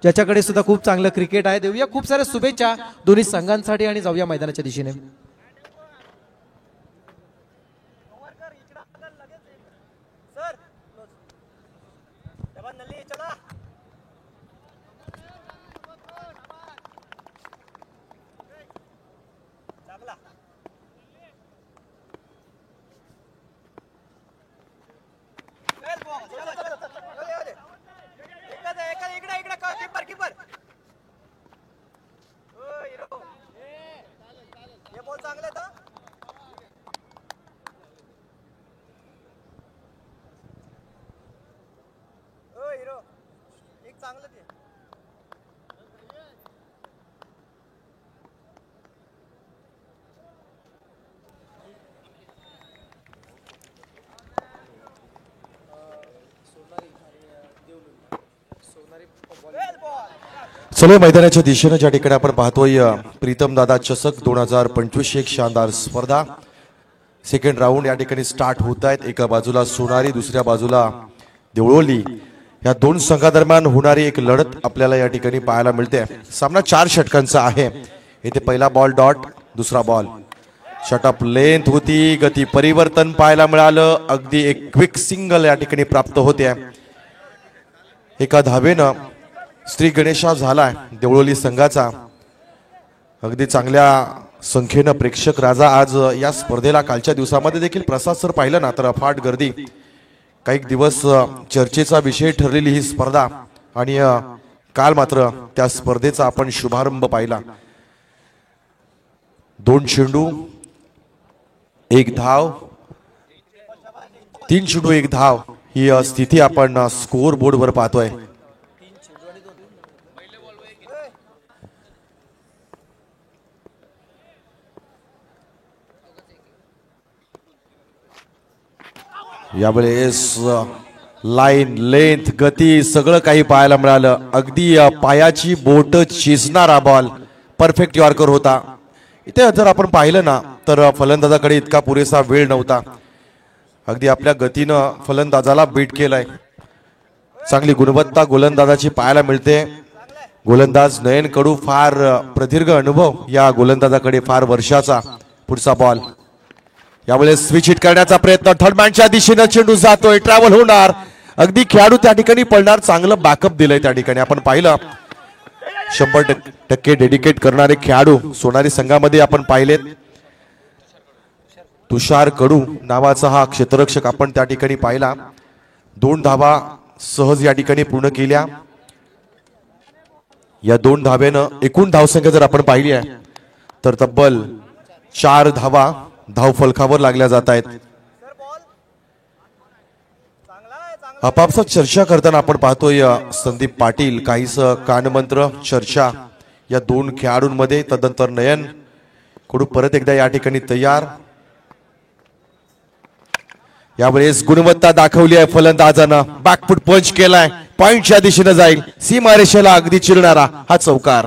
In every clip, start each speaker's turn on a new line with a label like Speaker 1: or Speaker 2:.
Speaker 1: ज्याच्याकडे सुद्धा खूप चांगलं क्रिकेट आहे. देऊया खूप साऱ्या शुभेच्छा दोन्ही संघांसाठी आणि जाऊया मैदानाच्या दिशेने.
Speaker 2: चलो मैदानाच्या दिशेने ज्या ठिकाणी आपण पाहतोय प्रीतम दादा चषक 2025 एक शानदार स्पर्धा सेकंड राऊंड या ठिकाणी स्टार्ट होत आहेत. एका बाजूला सोनारी, दुसऱ्या बाजूला देवळोली. या दोन संघादरम्यान होणारी एक लढत आपल्याला या ठिकाणी पाहायला मिळते. सामना 4 षटकांचा आहे. येथे पहिला बॉल डॉट, दुसरा बॉल शटअप लेंथ होती. गती परिवर्तन पाहायला मिळालं. अगदी एक क्विक सिंगल या ठिकाणी प्राप्त होते. एका धावेनं श्री गणेशा झालाय देवळोली संघाचा. अगदी चांगल्या संख्येनं प्रेक्षक राजा आज या स्पर्धेला. कालच्या दिवसामध्ये देखील प्रसाद सर पाहिलं ना तर अफाट गर्दी. काही दिवस चर्चेचा विषय ठरलेली ही स्पर्धा आणि काल मात्र त्या स्पर्धेचा आपण शुभारंभ पाहिला. 2 चेंडू 1 धाव, 3 चेंडू 1 धाव ही स्थिती आपण स्कोर बोर्डवर पाहतोय. यावेळेस लाईन, लेंथ, गती सगळं काही पाहायला मिळालं. अगदी पायाची बोट चिजणारा बॉल परफेक्ट यॉर्कर होता. इथे जर आपण पाहिलं ना तर फलंदाजाकडे इतका पुरेसा वेळ नव्हता. अगदी आपल्या गतीनं फलंदाजाला बीट केलाय. चांगली गुणवत्ता गोलंदाजाची पाहायला मिळते. गोलंदाज नयन कडू फार प्रदीर्घ अनुभव या गोलंदाजाकडे, फार वर्षाचा. पुढचा बॉल यावेळेस स्विच हिट करण्याचा प्रयत्न. थर्ड मॅनच्या दिशेने चेंडू जातोय, ट्रॅव्हल होणार. अगदी खेळाडू त्या ठिकाणी पळणार. चांगलं बॅकअप दिलंय त्या ठिकाणी. आपण पाहिलं 100% डेडिकेट करणारे खेळाडू सोनारी संघामध्ये आपण पाहिलेत. तुषार कडू नावाचा हा क्षेत्ररक्षक आपण त्या ठिकाणी पाहिला. 2 धावा सहज या ठिकाणी पूर्ण केल्या. या 2 धावेनं एकूण धावसंख्या जर आपण पाहिली आहे तर तब्बल 4 धावा धावफलकावर लागल्या जात आहेत. आपापसात चर्चा करताना आपण पाहतोय संदीप पाटील. काहीस कानमंत्र चर्चा या 2 खेळाडूंमध्ये. तदनंतर नयन कडू परत एकदा या ठिकाणी तयार. यावेळेस गुणवत्ता दाखवली आहे फलंदाजानं. बॅकफुट पंच केलाय. पॉइंटच्या दिशेने जाईल. सीमारेषेला अगदी चिरणारा हा चौकार.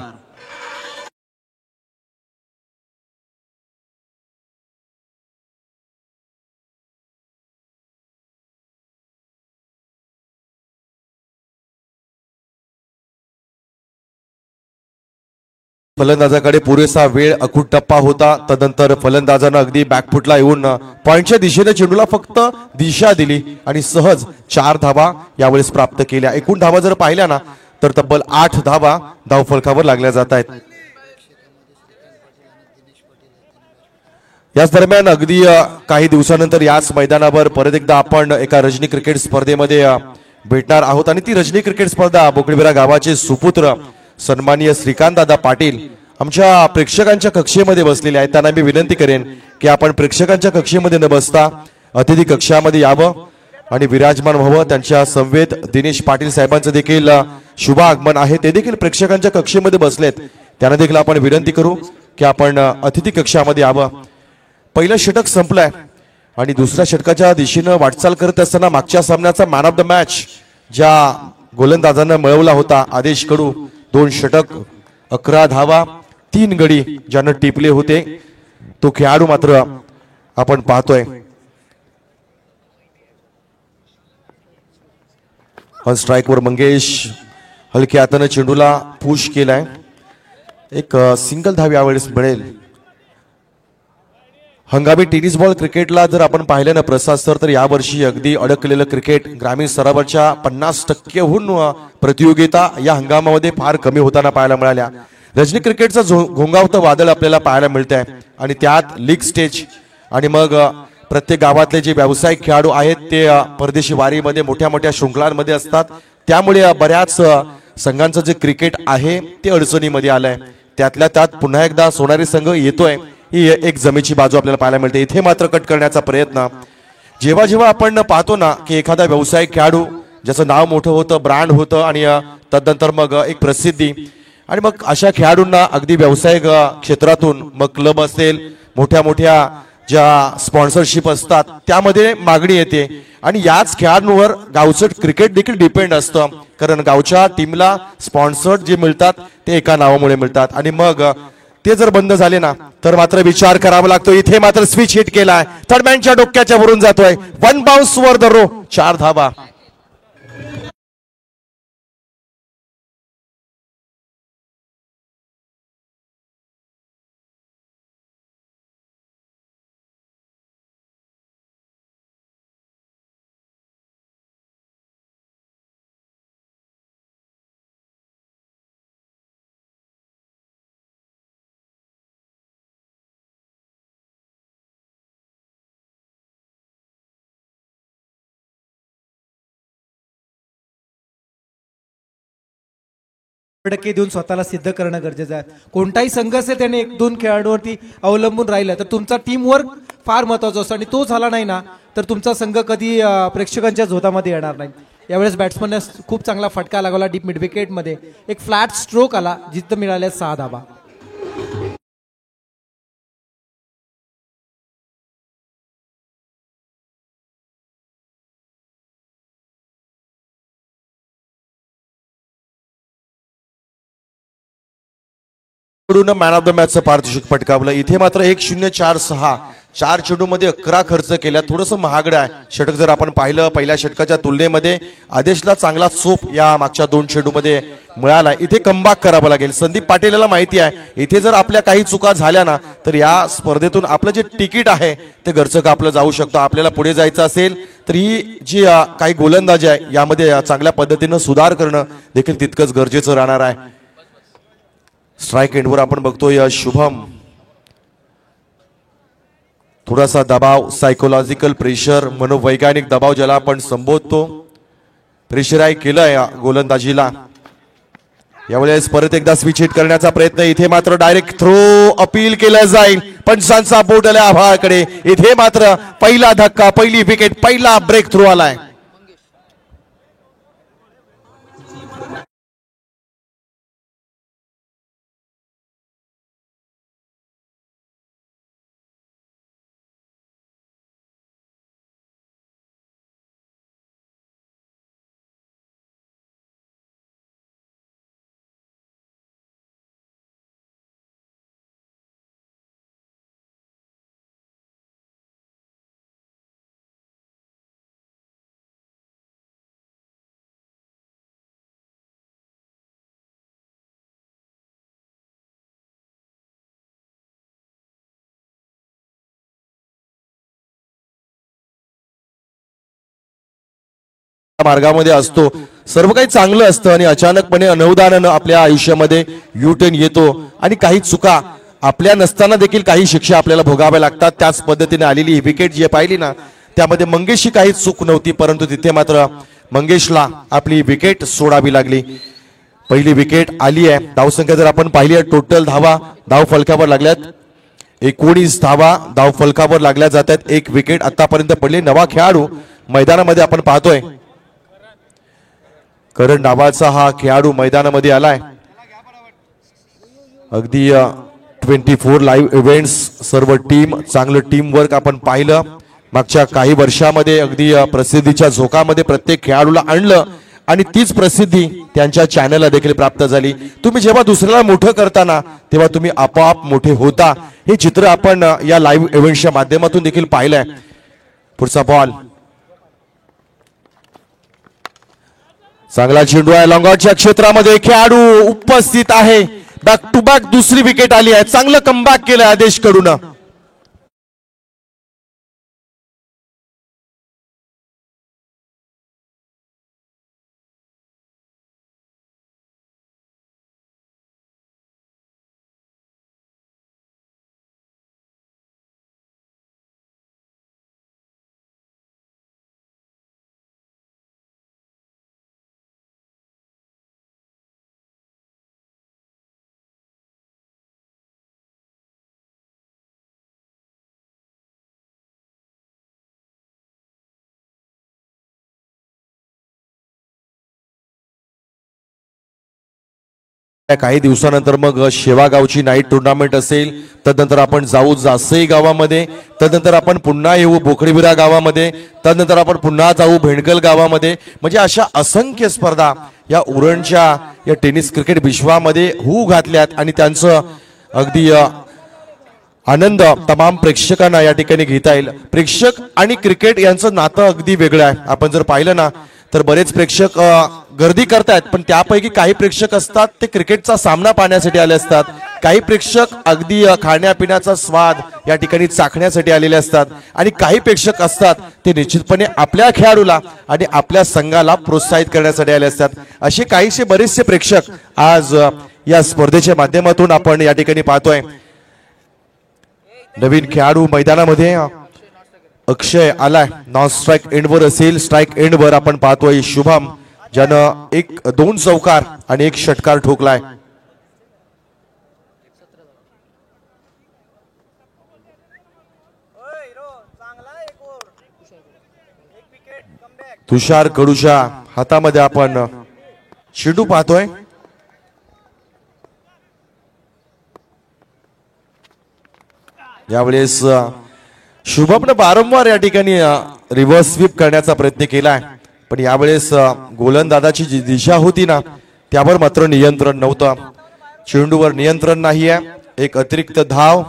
Speaker 2: फलंदाजाकडे पुरेसा वेळ, अखूट टप्पा होता. तदनंतर फलंदाजानं अगदी बॅकफुटला येऊन पॉइंटच्या दिशेने चेंडूला फक्त दिशा दिली आणि सहज 4 धावा यावेळेस प्राप्त केल्या. एकूण धावा जर पाहिल्या ना तर तब्बल 8 धावा धावफलकावर लागल्या जात आहेत. याच दरम्यान अगदी काही दिवसानंतर याच मैदानावर परत एकदा आपण एका रजनी क्रिकेट स्पर्धेमध्ये भेटणार आहोत. आणि ती रजनी क्रिकेट स्पर्धा बोकळीबिरा गावाचे सुपुत्र सन्माननीय श्रीकांतदादा पाटील आमच्या प्रेक्षकांच्या कक्षेमध्ये बसलेले आहेत. त्यांना मी विनंती करेन की आपण प्रेक्षकांच्या कक्षेमध्ये न बसता अतिथी कक्षामध्ये यावं आणि विराजमान व्हावं. त्यांच्या समवेत दिनेश पाटील साहेबांचं देखील शुभ आगमन आहे. ते देखील प्रेक्षकांच्या कक्षेमध्ये बसलेत. त्यांना देखील आपण विनंती करू की आपण अतिथी कक्षामध्ये यावं. पहिलं षटक संपलंय आणि दुसऱ्या षटकाच्या दिशेनं वाटचाल करत असताना मागच्या सामन्याचा मॅन ऑफ द मॅच ज्या गोलंदाजानं मिळवला होता आदेश कडू. 2 षटक, 11 धावा, 3 गडी ज्यानं टिपले होते. तो खेळाडू मात्र आपण पाहतोय. ऑन स्ट्राईक वर मंगेश हलक्या हाताने चेंडूला पुश केलाय. एक सिंगल धाव यावेळेस मिळेल. हंगामी टेनिस बॉल क्रिकेटला जर आपण पाहिलं ना प्रसाद सर, तर यावर्षी अगदी अडकलेलं क्रिकेट, ग्रामीण स्तरावरच्या 50%हून प्रतियोगिता या हंगामामध्ये फार कमी होताना पाहायला मिळाल्या. रजनी क्रिकेटचं घोंगावतं वादळ आपल्याला पाहायला मिळतंय आणि त्यात लीग स्टेज आणि मग प्रत्येक गावातले जे व्यावसायिक खेळाडू आहेत ते परदेशी वारीमध्ये मोठ्या मोठ्या शृंखलांमध्ये असतात. त्यामुळे बऱ्याच संघांचं जे क्रिकेट आहे ते अडचणीमध्ये आलंय. त्यातल्या त्यात पुन्हा एकदा सोनारी संघ येतोय, ही एक जमेची बाजू आपल्याला पाहायला मिळते. इथे मात्र कट करण्याचा प्रयत्न. जेव्हा जेव्हा आपण पाहतो ना की एखादा व्यावसायिक खेळाडू ज्याचं नाव मोठं होतं, ब्रँड होतं आणि तदनंतर मग एक प्रसिद्धी आणि मग अशा खेळाडूंना अगदी व्यावसायिक क्षेत्रातून मग क्लब असेल, मोठ्या मोठ्या ज्या स्पॉन्सरशिप असतात त्यामध्ये मागणी येते आणि याच खेळाडूंवर गावचं क्रिकेट देखील डिपेंड असतं. कारण गावच्या टीमला स्पॉन्सर जे मिळतात ते एका नावामुळे मिळतात आणि मग ते जर बंद झाले ना तर मात्र विचार करावा लागतो. इथे मात्र स्विच हिट केलाय, थर्डमॅनच्या डोक्याच्या वरून जातोय. 1 बाउन्स वर द रो, 4 धावा.
Speaker 1: टक्के देऊन स्वतःला सिद्ध करणं गरजेचं आहे. कोणताही संघ असेल त्याने 1-2 खेळाडूवरती अवलंबून राहिलं तर तुमचा टीम वर्क फार महत्वाचा असतो आणि तो झाला नाही ना तर तुमचा संघ कधी प्रेक्षकांच्या झोतामध्ये येणार नाही. यावेळेस बॅट्समनने खूप चांगला फटका लागवला डीप मिड विकेटमध्ये. एक फ्लॅट स्ट्रोक आला, जिथं मिळाल्या 6 धावा.
Speaker 2: मॅन ऑफ द मॅचचं पारितोषिक पटकावलं. इथे मात्र 1-0-4-6 4 चेंडूमध्ये 11 खर्च केल्या. थोडंसं महागडं आहे षटक जर आपण पाहिलं पहिल्या षटकाच्या तुलनेमध्ये. आदेशला चांगला चोप या मागच्या 2 चेंडूमध्ये मिळाला. इथे कमबॅक करावं लागेल. संदीप पाटीलला माहिती आहे इथे जर आपल्या काही चुका झाल्या ना तर या स्पर्धेतून आपलं जे तिकीट आहे ते घरचं कापलं जाऊ शकतं. आपल्याला पुढे जायचं असेल तर ही जी काही गोलंदाजी आहे यामध्ये चांगल्या पद्धतीनं सुधार करणं देखील तितकंच गरजेचं राहणार आहे. स्ट्राइक एंडवर आपण बघतोय शुभम, थोडासा दबाव, सायकोलॉजिकल प्रेशर, मनोवैज्ञानिक दबाव ज्याला आपण संबोधतो, प्रेशराईज केलं या गोलंदाजीला. यावेळेस परत एकदा स्विच हिट करण्याचा प्रयत्न. इथे मात्र डायरेक्ट थ्रो अपील केलं जाईल. पंचांचा बोट आल्या आभाळाकडे. इथे मात्र पहिला धक्का, पहिली विकेट, पहिला ब्रेक थ्रो आलाय. मार्गामध्ये असतो, सर्व काही चांगलं असतं आणि अचानकपणे अनवधानानं आपल्या आयुष्यामध्ये युटर्न येतो आणि काही चुका आपल्या नसताना देखील काही शिक्षा आपल्याला भोगाव्या लागतात. त्याच पद्धतीने आलेली ही विकेट जी पाहिली ना त्यामध्ये मंगेशची काही चूक नव्हती, परंतु तिथे मात्र मंगेशला आपली विकेट सोडावी लागली. पहिली विकेट आली आहे. धावसंख्या जर आपण पाहिली आहे टोटल धावा धाव फलकावर लागल्यात 19 धावा धाव फलकावर लागल्या जातात. एक विकेट आतापर्यंत पडली. नवा खेळाडू मैदानामध्ये आपण पाहतोय, करण नावाचा हा खेळाडू मैदानामध्ये आलाय. अगदी 24 लाईव्ह इव्हेंट्स, सर्व टीम, चांगलं टीम वर्क आपण पाहिलं. मागच्या काही वर्षामध्ये अगदी प्रसिद्धीच्या झोकामध्ये प्रत्येक खेळाडूला आणलं आणि तीच प्रसिद्धी त्यांच्या चॅनलला देखील प्राप्त झाली. तुम्ही जेव्हा दुसऱ्याला मोठं करताना तेव्हा तुम्ही आपोआप मोठे होता. हे चित्र आपण या लाईव्ह इव्हेंट्सच्या माध्यमातून देखील पाहिलंय. पुढचा बॉल चांगला चेंडू आहे लॉंगॉटच्या क्षेत्रामध्ये खेळाडू उपस्थित आहे. बॅक टू बॅक दुसरी विकेट आली आहे. चांगलं कमबॅक केलं आदेश कडून. काही दिवसानंतर मग शेवागावची नाईट टुर्नामेंट असेल. तदनंतर आपण जाऊ जासई गावामध्ये. तदनंतर आपण पुन्हा येऊ बोकडीबिरा गावामध्ये. तदनंतर आपण पुन्हा जाऊ भेंडगल गावामध्ये. म्हणजे अशा असंख्य स्पर्धा या उरणच्या या टेनिस क्रिकेट विश्वामध्ये होऊ घातल्यात आणि त्यांचं अगदी आनंद तमाम प्रेक्षकांना या ठिकाणी घेता येईल. प्रेक्षक आणि क्रिकेट यांचं नातं अगदी वेगळं आहे. आपण जर पाहिलं ना तर बरेच प्रेक्षक गर्दी करतायत, पण त्यापैकी काही प्रेक्षक असतात ते क्रिकेटचा सामना पाहण्यासाठी आले असतात. काही प्रेक्षक अगदी खाण्यापिण्याचा स्वाद या ठिकाणी चाखण्यासाठी आलेले असतात आणि काही प्रेक्षक असतात ते निश्चितपणे आपल्या खेळाडूला आणि आपल्या संघाला प्रोत्साहित करण्यासाठी आले असतात. असे काहीसे बरेचसे प्रेक्षक आज या स्पर्धेच्या माध्यमातून आपण या ठिकाणी पाहतोय. नवीन खेळाडू मैदानामध्ये अक्षय आलाय. नॉन स्ट्राईक एंडवर असेल. स्ट्राईक एंडवर आपण पाहतोय शुभम, ज्यानं 2 चौकार आणि 1 षटकार ठोकलाय. तुषार कडूच्या हातामध्ये आपण चेंडू पाहतोय. यावेळेस शुभमने वारंवार या ठिकाणी रिव्हर्स स्वीप करण्याचा प्रयत्न केलाय, पण यावेळेस गोलंदाजाची जी दिशा होती ना त्यावर मात्र नियंत्रण नव्हतं. चेंडूवर नियंत्रण नाहीये. एक अतिरिक्त धाव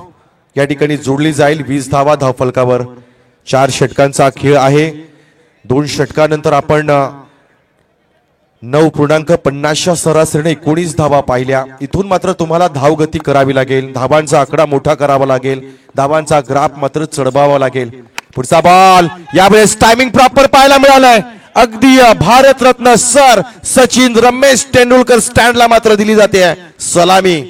Speaker 2: या ठिकाणी जोडली जाईल. 20 धावा धावफलकावर. 4 षटकांचा खेळ आहे. 2 षटकानंतर आपण 9.50च्या सरासरीने 19 धावा पाहिल्या. इथून मात्र तुम्हाला धावगती करावी लागेल. धावांचा आकडा मोठा करावा लागेल. धावांचा ग्राफ मात्र चढवावा लागेल. पुढचा बॉल यावेळेस टायमिंग प्रॉपर पाहायला मिळालाय. अगदी भारतरत्न सर सचिन रमेश तेंडुलकर स्टँडला मात्र दिली जाते सलामी.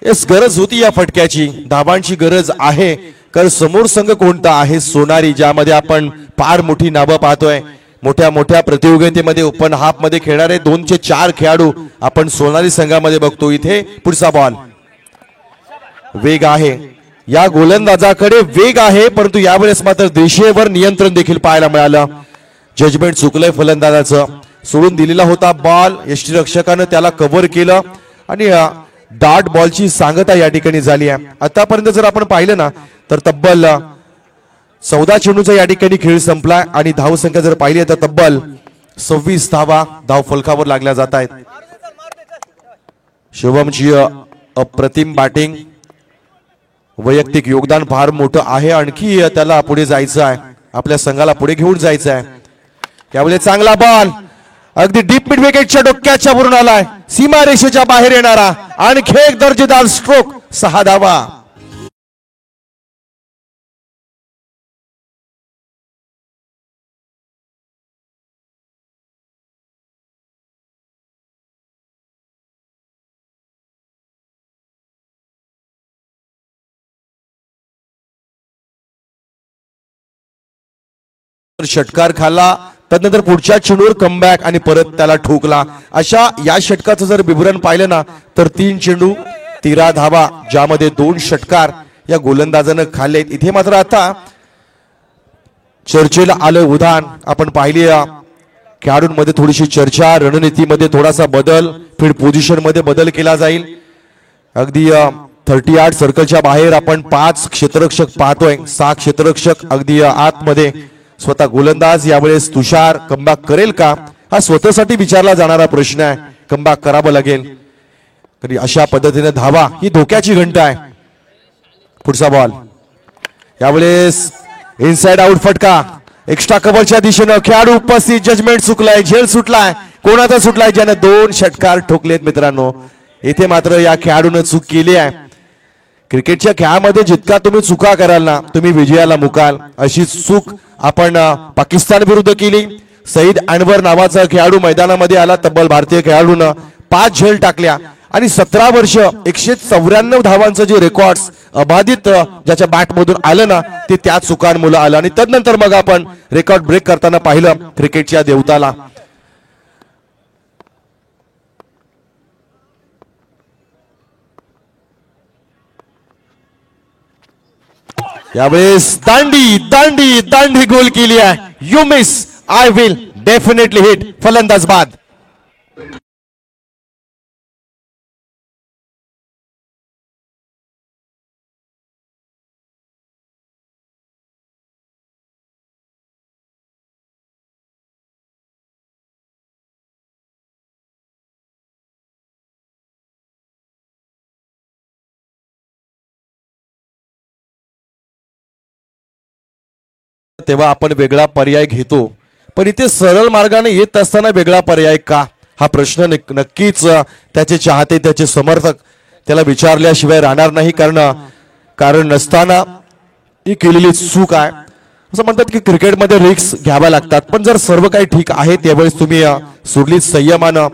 Speaker 2: येस, गरज होती या फटक्याची. धावांची गरज आहे, कारण समोर संघ कोणता आहे? सोनारी, ज्यामध्ये आपण फार मोठी नावं पाहतोय. मोठ्या मोठ्या प्रतियोगितेमध्ये ओपन हाफ मध्ये खेळणारे 2 ते 4 खेळाडू आपण सोनारी संघामध्ये बघतो. इथे पुढचा बॉल. वेग आहे या गोलंदाजाकडे, वेग आहे, परंतु यावेळेस मात्र दिशेवर नियंत्रण देखील पाहायला मिळालं. जजमेंट चुकलंय फलंदाजाचं. सोडून दिलेला होता बॉल. यष्टीरक्षकानं त्याला कव्हर केलं आणि डॉट बॉलची सांगता या ठिकाणी झाली आहे. आतापर्यंत जर आपण पाहिलं ना तर तब्बल 14 चेंडूचा या ठिकाणी खेळ संपलाय आणि धावसंख्या जर पाहिली तर तब्बल 26 धावा धाव फलकावर लागल्या जात आहेत. शुभमची अप्रतिम बॅटिंग, वैयक्तिक योगदान फार मोठं आहे. आणखी त्याला पुढे जायचं आहे, आपल्या संघाला पुढे घेऊन जायचं आहे. यावेळी चांगला बॉल अगदी डीप मिड विकेटच्या डोक्याच्या वरून आलाय. सीमा रेषेच्या बाहेर येणारा आणखी एक दर्जेदार स्ट्रोक. 6 धावा. षटकार खाला, त्यानंतर पुढच्या चेंडूवर कमबॅक आणि परत त्याला ठोकला. अशा या षटकाचं जर विवरण पाहिलं ना तर 3 चेंडू 13 धावा, ज्यामध्ये 2 षटकार या गोलंदाजानं खाल्लेत. इथे मात्र आता चर्चेला आलं उदाहरण. आपण पाहिली खेळाडूंमध्ये थोडीशी चर्चा, रणनीतीमध्ये थोडासा बदल, फील्ड पोझिशन मध्ये बदल केला जाईल. अगदी 38 सर्कलच्या बाहेर आपण 5 क्षेत्ररक्षक पाहतोय. 6 क्षेत्ररक्षक अगदी आतमध्ये स्वतः गोलंदाज यावेळेस तुषार कमबॅक करेल का हा स्वतःसाठी विचारला जाणारा प्रश्न आहे. कमबॅक करावं लागेल तरी अशा पद्धतीने धावा ही धोक्याची घंटा आहे. पुढचा बॉल यावेळेस इनसाइड आउट फटका एक्स्ट्रा कव्हरच्या दिशेनं खेळाडू उपस्थित. जजमेंट चुकलाय, झेल सुटलाय. कोणाचा सुटलाय ज्याने 2 षटकार ठोकलेत मित्रांनो. इथे मात्र या खेळाडूने चूक केली आहे. क्रिकेटच्या खेळामध्ये जितका तुम्ही चुका कराल ना तुम्ही विजयाला मुकाल. अशी चूक आपण पाकिस्तान विरुद्ध केली. सईद अनवर नावाचा खेळाडू मैदानामध्ये आला. तब्बल भारतीय खेळाडूनं 5 झेल टाकल्या आणि 17 वर्ष 194 धावांचं जे रेकॉर्ड्स अबाधित ज्याच्या बॅट मधून आलं ना ते त्या चुकांमुळे आलं. आणि तदनंतर मग आपण रेकॉर्ड ब्रेक करताना पाहिलं क्रिकेटच्या देवताला. यावेळेस दांडी दांडी दांडी गोल केली आहे. You miss I will definitely hit. फलंदाज बाद. तेव्हा आपण वेगळा पर्याय घेतो पण इथे सरळ मार्गाने येत असताना वेगळा पर्याय का हा प्रश्न नक्कीच त्याचे चाहते त्याचे समर्थक त्याला विचारल्याशिवाय राहणार नाही. कारण नसताना ही केलेली चूक आहे. असं म्हणतात की क्रिकेटमध्ये रिस्क घ्याव्या लागतात पण जर सर्व काही ठीक आहे त्यावेळेस तुम्ही सुरळीत संयमानं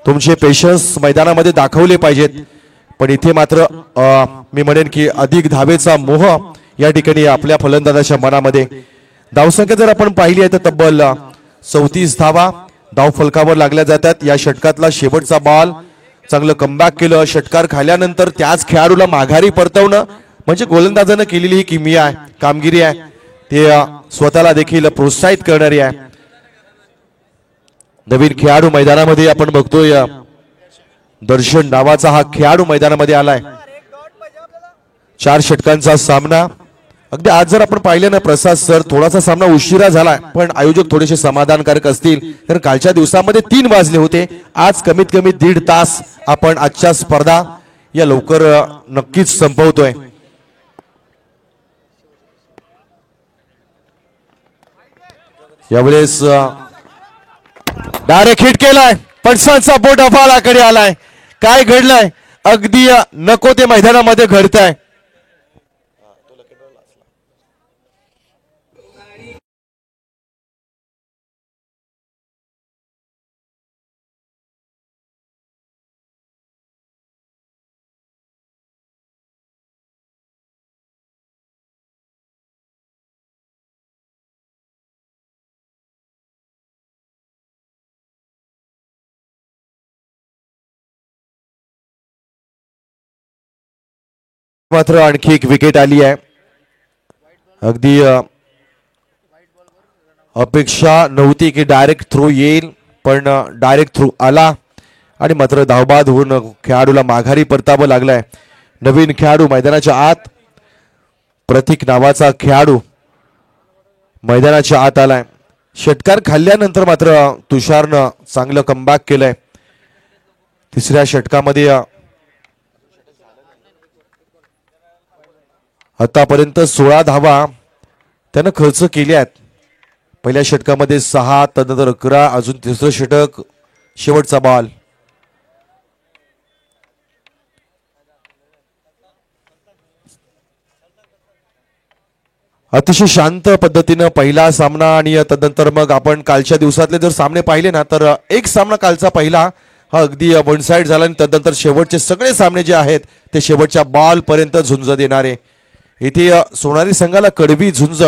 Speaker 2: तुमचे पेशन्स मैदानामध्ये दाखवले पाहिजेत. पण इथे मात्र मी म्हणेन की अधिक धावेचा मोह या ठिकाणी आपल्या फलंदाजाच्या मनामध्ये. धावसंख्या जर आपण पाहिली आहे तर तब्बल 34 धावा धाव फलकावर लागल्या जातात. या षटकातला शेवटचा बॉल चांगलं कमबॅक केलं. षटकार खाल्यानंतर त्याच खेळाडूला माघारी परतवणं म्हणजे गोलंदाजानं केलेली ही किमया आहे कामगिरी आहे. ते स्वतःला देखील प्रोत्साहित करणारी आहे. नवीन खेळाडू मैदानामध्ये आपण बघतोय दर्शन नावाचा हा खेळाडू मैदानामध्ये आलाय. 4 षटकांचा सामना. अगदी आज जर आपण पाहिलं ना प्रसाद सर थोडासा सामना उशिरा झाला पण आयोजक थोडेसे समाधानकारक असतील कारण कालच्या दिवसामध्ये 3 वाजले होते. आज कमीत कमी 1.5 तास आपण आजच्या स्पर्धा या लवकर नक्कीच संपवतोय. यावेळेस डायरेक्ट हिट केलाय पटसांचा बोट अफाळाकडे आलाय. काय घडलंय अगदी नको ते मैदानामध्ये घडतंय. मात्र आणखी एक विकेट आली आहे. अगदी अपेक्षा नव्हती की डायरेक्ट थ्रो येईल पण डायरेक्ट थ्रो आला आणि मात्र धावबाद होऊन खेळाडूला माघारी परतावं लागलाय. नवीन खेळाडू मैदानाच्या आत प्रतीक नावाचा खेळाडू मैदानाच्या आत आलाय. षटकार खाल्ल्यानंतर मात्र तुषारनं चांगलं कमबॅक केलंय. तिसऱ्या षटकामध्ये आतापर्यंत 16 धावा त्यानं खर्च केल्या आहेत. पहिल्या षटकामध्ये 6 त्यानंतर 11 अजून तिसरं षटक शेवटचा बॉल. अतिशय शांत पद्धतीनं पहिला सामना आणि तदनंतर मग आपण कालच्या दिवसातले जर सामने पाहिले ना तर एक सामना कालचा पहिला हा अगदी वन साइड झाला आणि तदनंतर शेवटचे सगळे सामने जे आहेत ते शेवटच्या बॉल पर्यंत झुंज देणारे. इथे सोनारी संघाला कडवी झुंज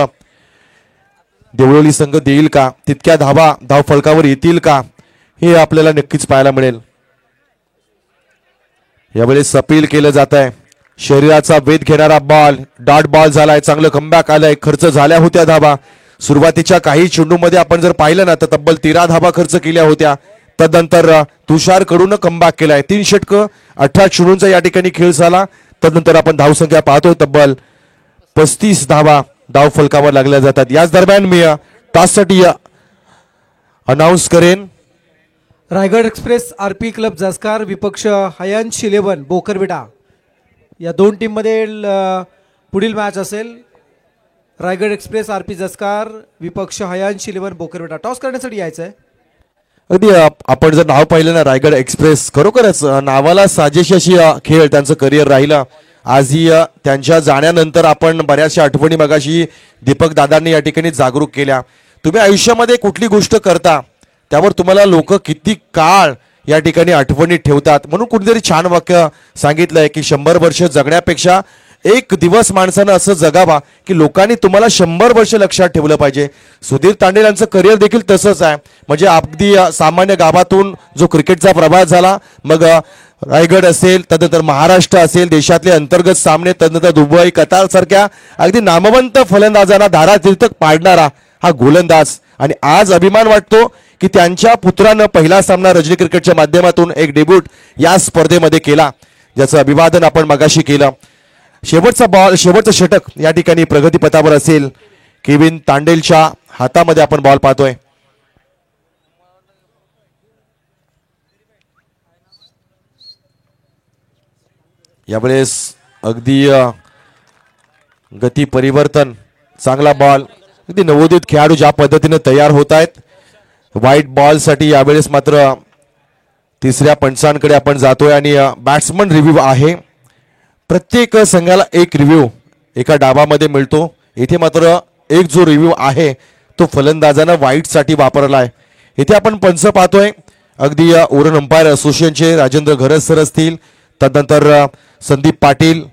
Speaker 2: देवळोली संघ देईल का तितक्या धावा धाव फलकावर येतील का हे आपल्याला नक्कीच पाहायला मिळेल. यावेळेस अपील केलं जात आहे. शरीराचा वेध घेणारा बॉल डॉट बॉल झालाय. चांगलं कमबॅक आलंय. खर्च झाल्या होत्या धावा. सुरुवातीच्या काही चेंडूमध्ये आपण जर पाहिलं ना तर तब्बल 13 धावा खर्च केल्या होत्या. तदनंतर तुषार कडून कमबॅक केलाय. 3 षटकं 18 चेंडूंचा या ठिकाणी खेळ झाला. तदनंतर आपण धावसंख्या पाहतोय तब्बल 35 धावा धाव फलकावर लागल्या जातात. याच दरम्यान मी टॉससाठी अनाऊन्स करेन.
Speaker 1: रायगड एक्सप्रेस आरपी क्लब जास्कार विपक्ष हयांश 11 बोकरविटा या दोन टीम मध्ये पुढील मॅच असेल. रायगड एक्सप्रेस आरपी जास्कार विपक्ष हयांश 11 बोकरविटा. टॉस करण्यासाठी यायचं आहे.
Speaker 2: अगदी आपण जर नाव पाहिलं ना रायगड एक्सप्रेस खरोखरच नावाला साजेशी अशी खेळ त्यांचं करिअर राहिलं. आजही त्यांच्या जाण्यानंतर आपण बऱ्याचशा आठवणी मगाशी दीपक दादांनी या ठिकाणी जागरूक केल्या. तुम्ही आयुष्यामध्ये कुठली गोष्ट करता त्यावर तुम्हाला लोक किती काळ या ठिकाणी आठवणी ठेवतात. म्हणून कुठेतरी छान वाक्य सांगितलंय की 100 वर्ष जगण्यापेक्षा एक दिवस माणसानं असं जगावा की लोकांनी तुम्हाला 100 वर्ष लक्षात ठेवलं पाहिजे. सुधीर तांडेल यांचं करिअर देखील तसंच आहे. म्हणजे अगदी सामान्य गावातून जो क्रिकेटचा प्रभाव झाला, मग रायगड असेल, तदनंतर महाराष्ट्र असेल, देशातले अंतर्गत सामने, तदनंतर दुबई, कतार सारख्या अगदी नामवंत फलंदाजांना धारातीर्थक पाडणारा हा गोलंदाज. आणि आज अभिमान वाटतो की त्यांच्या पुत्रानं पहिला सामना रजनी क्रिकेटच्या माध्यमातून एक डेब्यूट या स्पर्धेमध्ये केला, ज्याचं अभिवादन आपण मगाशी केलं. शेवटचा बॉल, शेवटचं षटक या ठिकाणी प्रगतीपथावर असेल. केविन तांडेलच्या हातामध्ये आपण बॉल पाहतोय. यावेळेस अगदी गती परिवर्तन, चांगला बॉल. अगदी नवोदित खेळाडू ज्या पद्धतीने तयार होत आहेत. व्हाईट बॉल साठी यावेळेस मात्र तिसऱ्या पंचांकडे आपण जातोय आणि बॅट्समन रिव्ह्यू आहे. प्रत्येक संघाला एक रिव्ह्यू एका डावामध्ये मिळतो. इथे मात्र एक जो रिव्ह्यू आहे तो फलंदाजानं व्हाईट साठी वापरला आहे. इथे आपण पंच पाहतोय. अगदी ओरन अंपायर असोसिएशनचे राजेंद्र घरज सर असतील, तदनंतर संदीप पाटील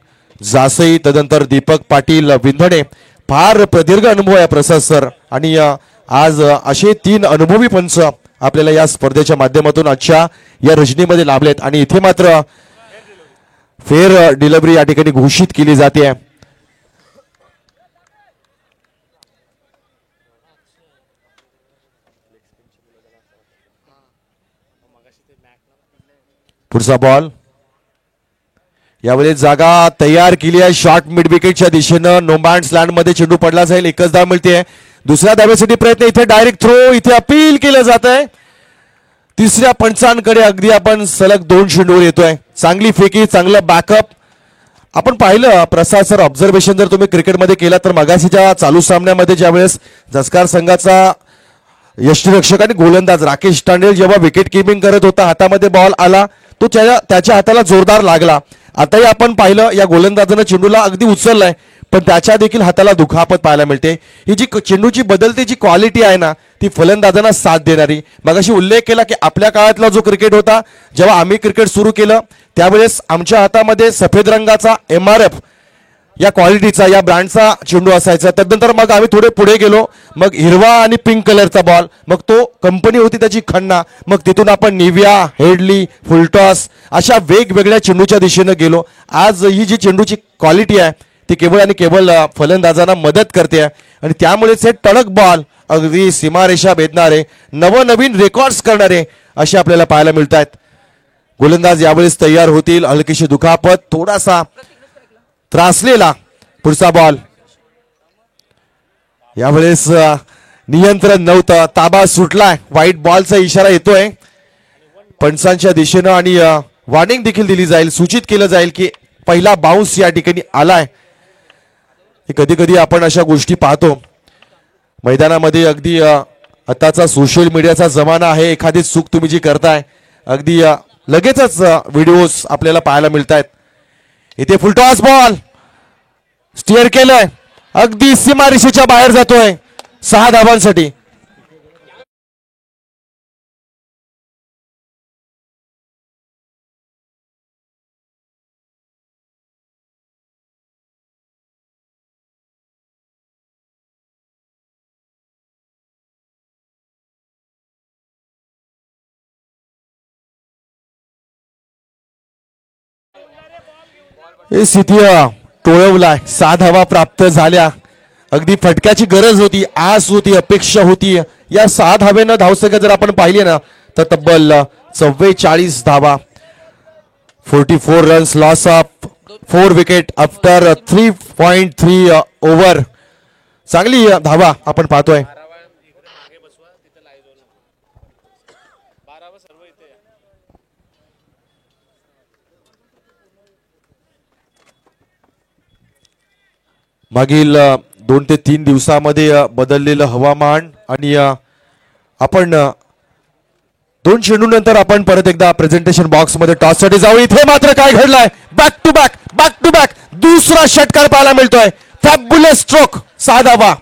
Speaker 2: जासई, तदनंतर दीपक पाटील विंधणे. फार प्रदीर्घ अनुभव आहे प्रसाद सर. आणि आज असे 3 अनुभवी पंच आपल्याला या स्पर्धेच्या माध्यमातून आजच्या या रजनीमध्ये लाभलेत. आणि इथे मात्र फेअर डिलिव्हरी या ठिकाणी घोषित केली जाते. पुढचा बॉल. यावेळी जागा तयार केली आहे शॉर्ट मिड विकेटच्या दिशेनं. नो बॅट्स लँड मध्ये चेंडू पडला जाईल. एकच धाव मिळते. दुसऱ्या धावेसाठी प्रयत्न. इथे डायरेक्ट थ्रो, इथे अपील केलं जात आहे. तिसऱ्या पंचांकडे अगदी आपण सलग 2 चेंडूवर येतोय. चांगली फेकी, चांगलं बॅकअप. आपण पाहिलं प्रसाद सर, ऑब्झर्वेशन जर तुम्ही क्रिकेटमध्ये केला तर मगाशीच्या चालू सामन्यामध्ये ज्यावेळेस जसकार संघाचा यष्टिरक्षक आणि गोलंदाज राकेश तांडेल जेव्हा विकेट किपिंग करत होता, हातामध्ये बॉल आला तो त्याच्या हाताला जोरदार लागला. आताही आपण पाहिलं या गोलंदाजानं चेंडूला अगदी उचललाय, पण त्याच्या देखील हाताला दुखापत पाहायला मिळते. ही जी चेंडूची बदलती जी क्वालिटी आहे ना, ती फलंदाजांना साथ देणारी. मगाशी उल्लेख केला की आपल्या काळातला जो क्रिकेट होता, जेव्हा आम्ही क्रिकेट सुरू केलं त्यावेळेस आमच्या हातामध्ये सफेद रंगाचा MRF या क्वालिटीचा, या ब्रँडचा चेंडू असायचा. त्यानंतर मग आम्ही थोडे पुढे गेलो, मग हिरवा आणि पिंक कलरचा बॉल, मग तो कंपनी होती त्याची खन्ना, मग तिथून आपण निव्हिया, हेडली, फुलटॉस अशा वेगवेगळ्या चेंडूच्या दिशेनं गेलो. आज ही जी चेंडूची क्वालिटी आहे ती केवळ आणि केवळ फलंदाजांना मदत करते. आणि त्यामुळेच हे टणक बॉल अगदी सीमारेषा भेदणारे, नवनवीन रेकॉर्ड्स करणारे असे आपल्याला पाहायला मिळत आहेत. गोलंदाज यावेळेस तयार होतील. हलकीशी दुखापत, थोडासा त्रासलेला. पुढचा बॉल. यावेळेस नियंत्रण नव्हतं, ताबा सुटलाय. व्हाईट बॉलचा इशारा येतोय पंचांच्या दिशेनं आणि वॉर्निंग देखील दिली जाईल. सूचित केलं जाईल की पहिला बाउन्स या ठिकाणी आलाय. कधी कधी आपण अशा गोष्टी पाहतो मैदानामध्ये. अगदी आताचा सोशल मीडियाचा जमाना आहे. एखादी चूक तुम्ही जी करताय अगदी लगेचच व्हिडिओज आपल्याला पाहायला मिळत आहेत. इथे फुलटॉस बॉल स्टिअर केलंय, अगदी सीमारेषेच्या बाहेर जातोय. 6 धावांसाठी. स्थिती टोळवलाय. 6 धावा प्राप्त झाल्या. अगदी फटक्याची गरज होती, आस होती, अपेक्षा होती. या 6 धावेनं धावसंख्या जर आपण पाहिली ना तर तब्बल 44 धावा. 44 runs, loss of 4 wicket after 3.3 over. चांगली धावा आपण पाहतोय. मागील 2 ते 3 दिवसामध्ये बदललेलं हवामान आणि आपण 2 चेंडूनंतर आपण परत एकदा प्रेझेंटेशन बॉक्स मध्ये टॉस साठी जाऊ. इथे मात्र काय घडलंय, बॅक टू बॅक दुसरा षटकार पाहायला मिळतोय. फॅब्युलस स्ट्रोक, 6 धावा.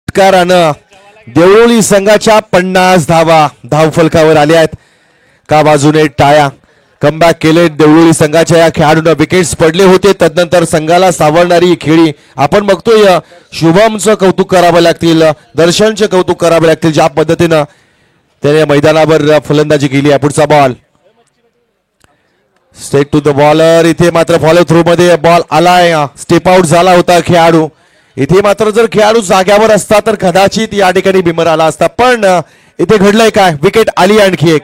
Speaker 2: षटकारानं देवळी संघाच्या 50 धावा धावफलकावर आल्या आहेत. का बाजूने टाळ्या. कमबॅक केले देवळी संघाच्या या खेळाडूंना. विकेट्स पडले होते, तदनंतर संघाला सावरणारी खेळी आपण बघतोय. शुभमचं कौतुक करावं लागतील, दर्शनचे कौतुक करावे लागतील, ज्या पद्धतीनं त्याने मैदानावर फलंदाजी केली आहे. पुढचा ball straight to the bowler. इथे मात्र फॉलो थ्रू मध्ये बॉल आलाय, स्टेप आउट झाला होता खेळाडू. इथे मात्र जर खेळाडू जाग्यावर असता तर कदाचित या ठिकाणी बिमर आला असता, पण इथे घडलंय काय, विकेट आली आणखी एक.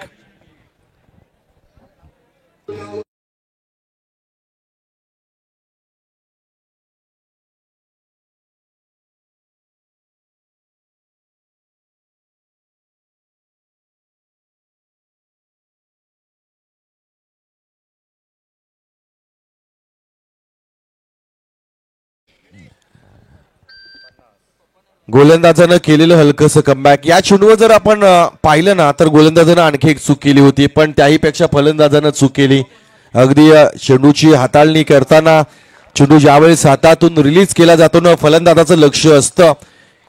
Speaker 2: गोलंदाजानं केलेलं हलकंसं कमबॅक. या चेंडूवर जर आपण पाहिलं ना तर गोलंदाजानं आणखी एक चूक केली होती, पण त्याही पेक्षा फलंदाजानं चूक केली. अगदी चेंडूची हाताळणी करताना चेंडू ज्यावेळेस हातातून रिलीज केला जातो ना, फलंदाजाचं लक्ष असतं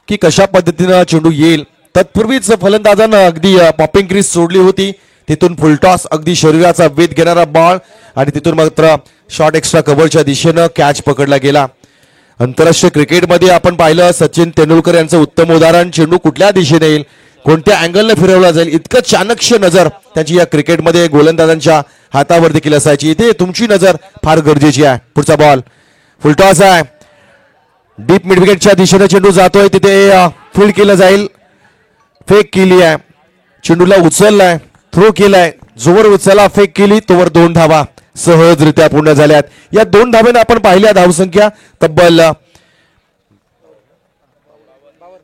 Speaker 2: की कशा पद्धतीनं चेंडू येईल. तत्पूर्वीच फलंदाजानं अगदी पॉपिंग क्रीज सोडली होती. तिथून फुलटॉस, अगदी शरीराचा वेध घेणारा बॉल आणि तिथून मात्र शॉर्ट एक्स्ट्रा कव्हरच्या दिशेनं कॅच पकडला गेला. आंतरराष्ट्रीय क्रिकेटमध्ये आपण पाहिलं सचिन तेंडुलकर यांचं उत्तम उदाहरण. चेंडू कुठल्या दिशेने येईल, कोणत्या अँगलने फिरवला जाईल, इतकं चाणक्य नजर त्याची या क्रिकेटमध्ये गोलंदाजांच्या हातावर देखील असायची. इथे तुमची नजर फार गरजेची आहे. पुढचा बॉल फुलटॉस आहे, डीप मिड विकेटच्या दिशेने चेंडू जातोय. तिथे फील्ड केलं जाईल, फेक केली आहे, चेंडूला उचललाय, थ्रो केलाय, जोवर उचलला फेक केली तोवर 2 धावा सहजरित्या पूर्ण झाल्यात. या 2 धावेने आपण पाहिल्या धावसंख्या तब्बल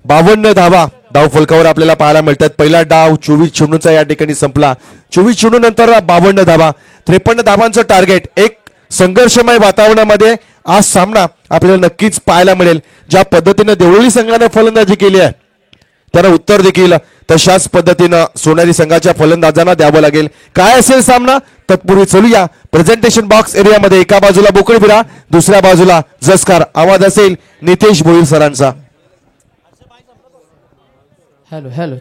Speaker 2: 52 धावा धावफलकावर आपल्याला पाहायला मिळतात. पहिला डाव 24 चेंडूंचा या ठिकाणी संपला. 24 चेंडू नंतर 52 धावा, 53 धावांचं टार्गेट. एक संघर्षमय वातावरणामध्ये आज सामना आपल्याला नक्कीच पाहायला मिळेल. ज्या पद्धतीने देवळी संघाने फलंदाजी केली आहे त्याला उत्तर देखील तशाच पद्धतीनं सोनारी संघाच्या फलंदाजांना द्यावं लागेल. काय असेल सामना तत्पूर्वी चलूया प्रेझेंटेशन बॉक्स एरियामध्ये. एका बाजूला बोकडबिरा, दुसऱ्या बाजूला जसकार. आवाज असेल नितेश भोईर सरांचा.
Speaker 3: हॅलो हॅलो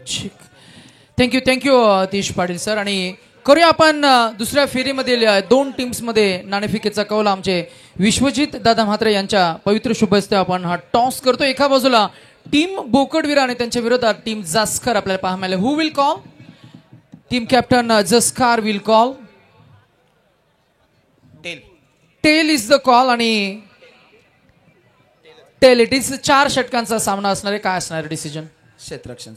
Speaker 3: थँक्यू अतिश पाटील सर. आणि करूया आपण दुसऱ्या फेरीमधील 2 टीम्समध्ये नाणेफेकीचा कौल. आमचे विश्वजित दादा म्हात्रे यांच्या पवित्र शुभ हस्ते आपण हा टॉस करतो. एका बाजूला टीम बोकडवीरा आणि त्यांच्या विरोधात टीम जास्कर आपल्याला पाहायला मिळाले. Who will call? Team captain Jaskar will call. Tail is the call आणि टेल इट इज 4 षटकांचा सामना असणार आहे. काय असणार डिसिजन?
Speaker 4: क्षेत्ररक्षण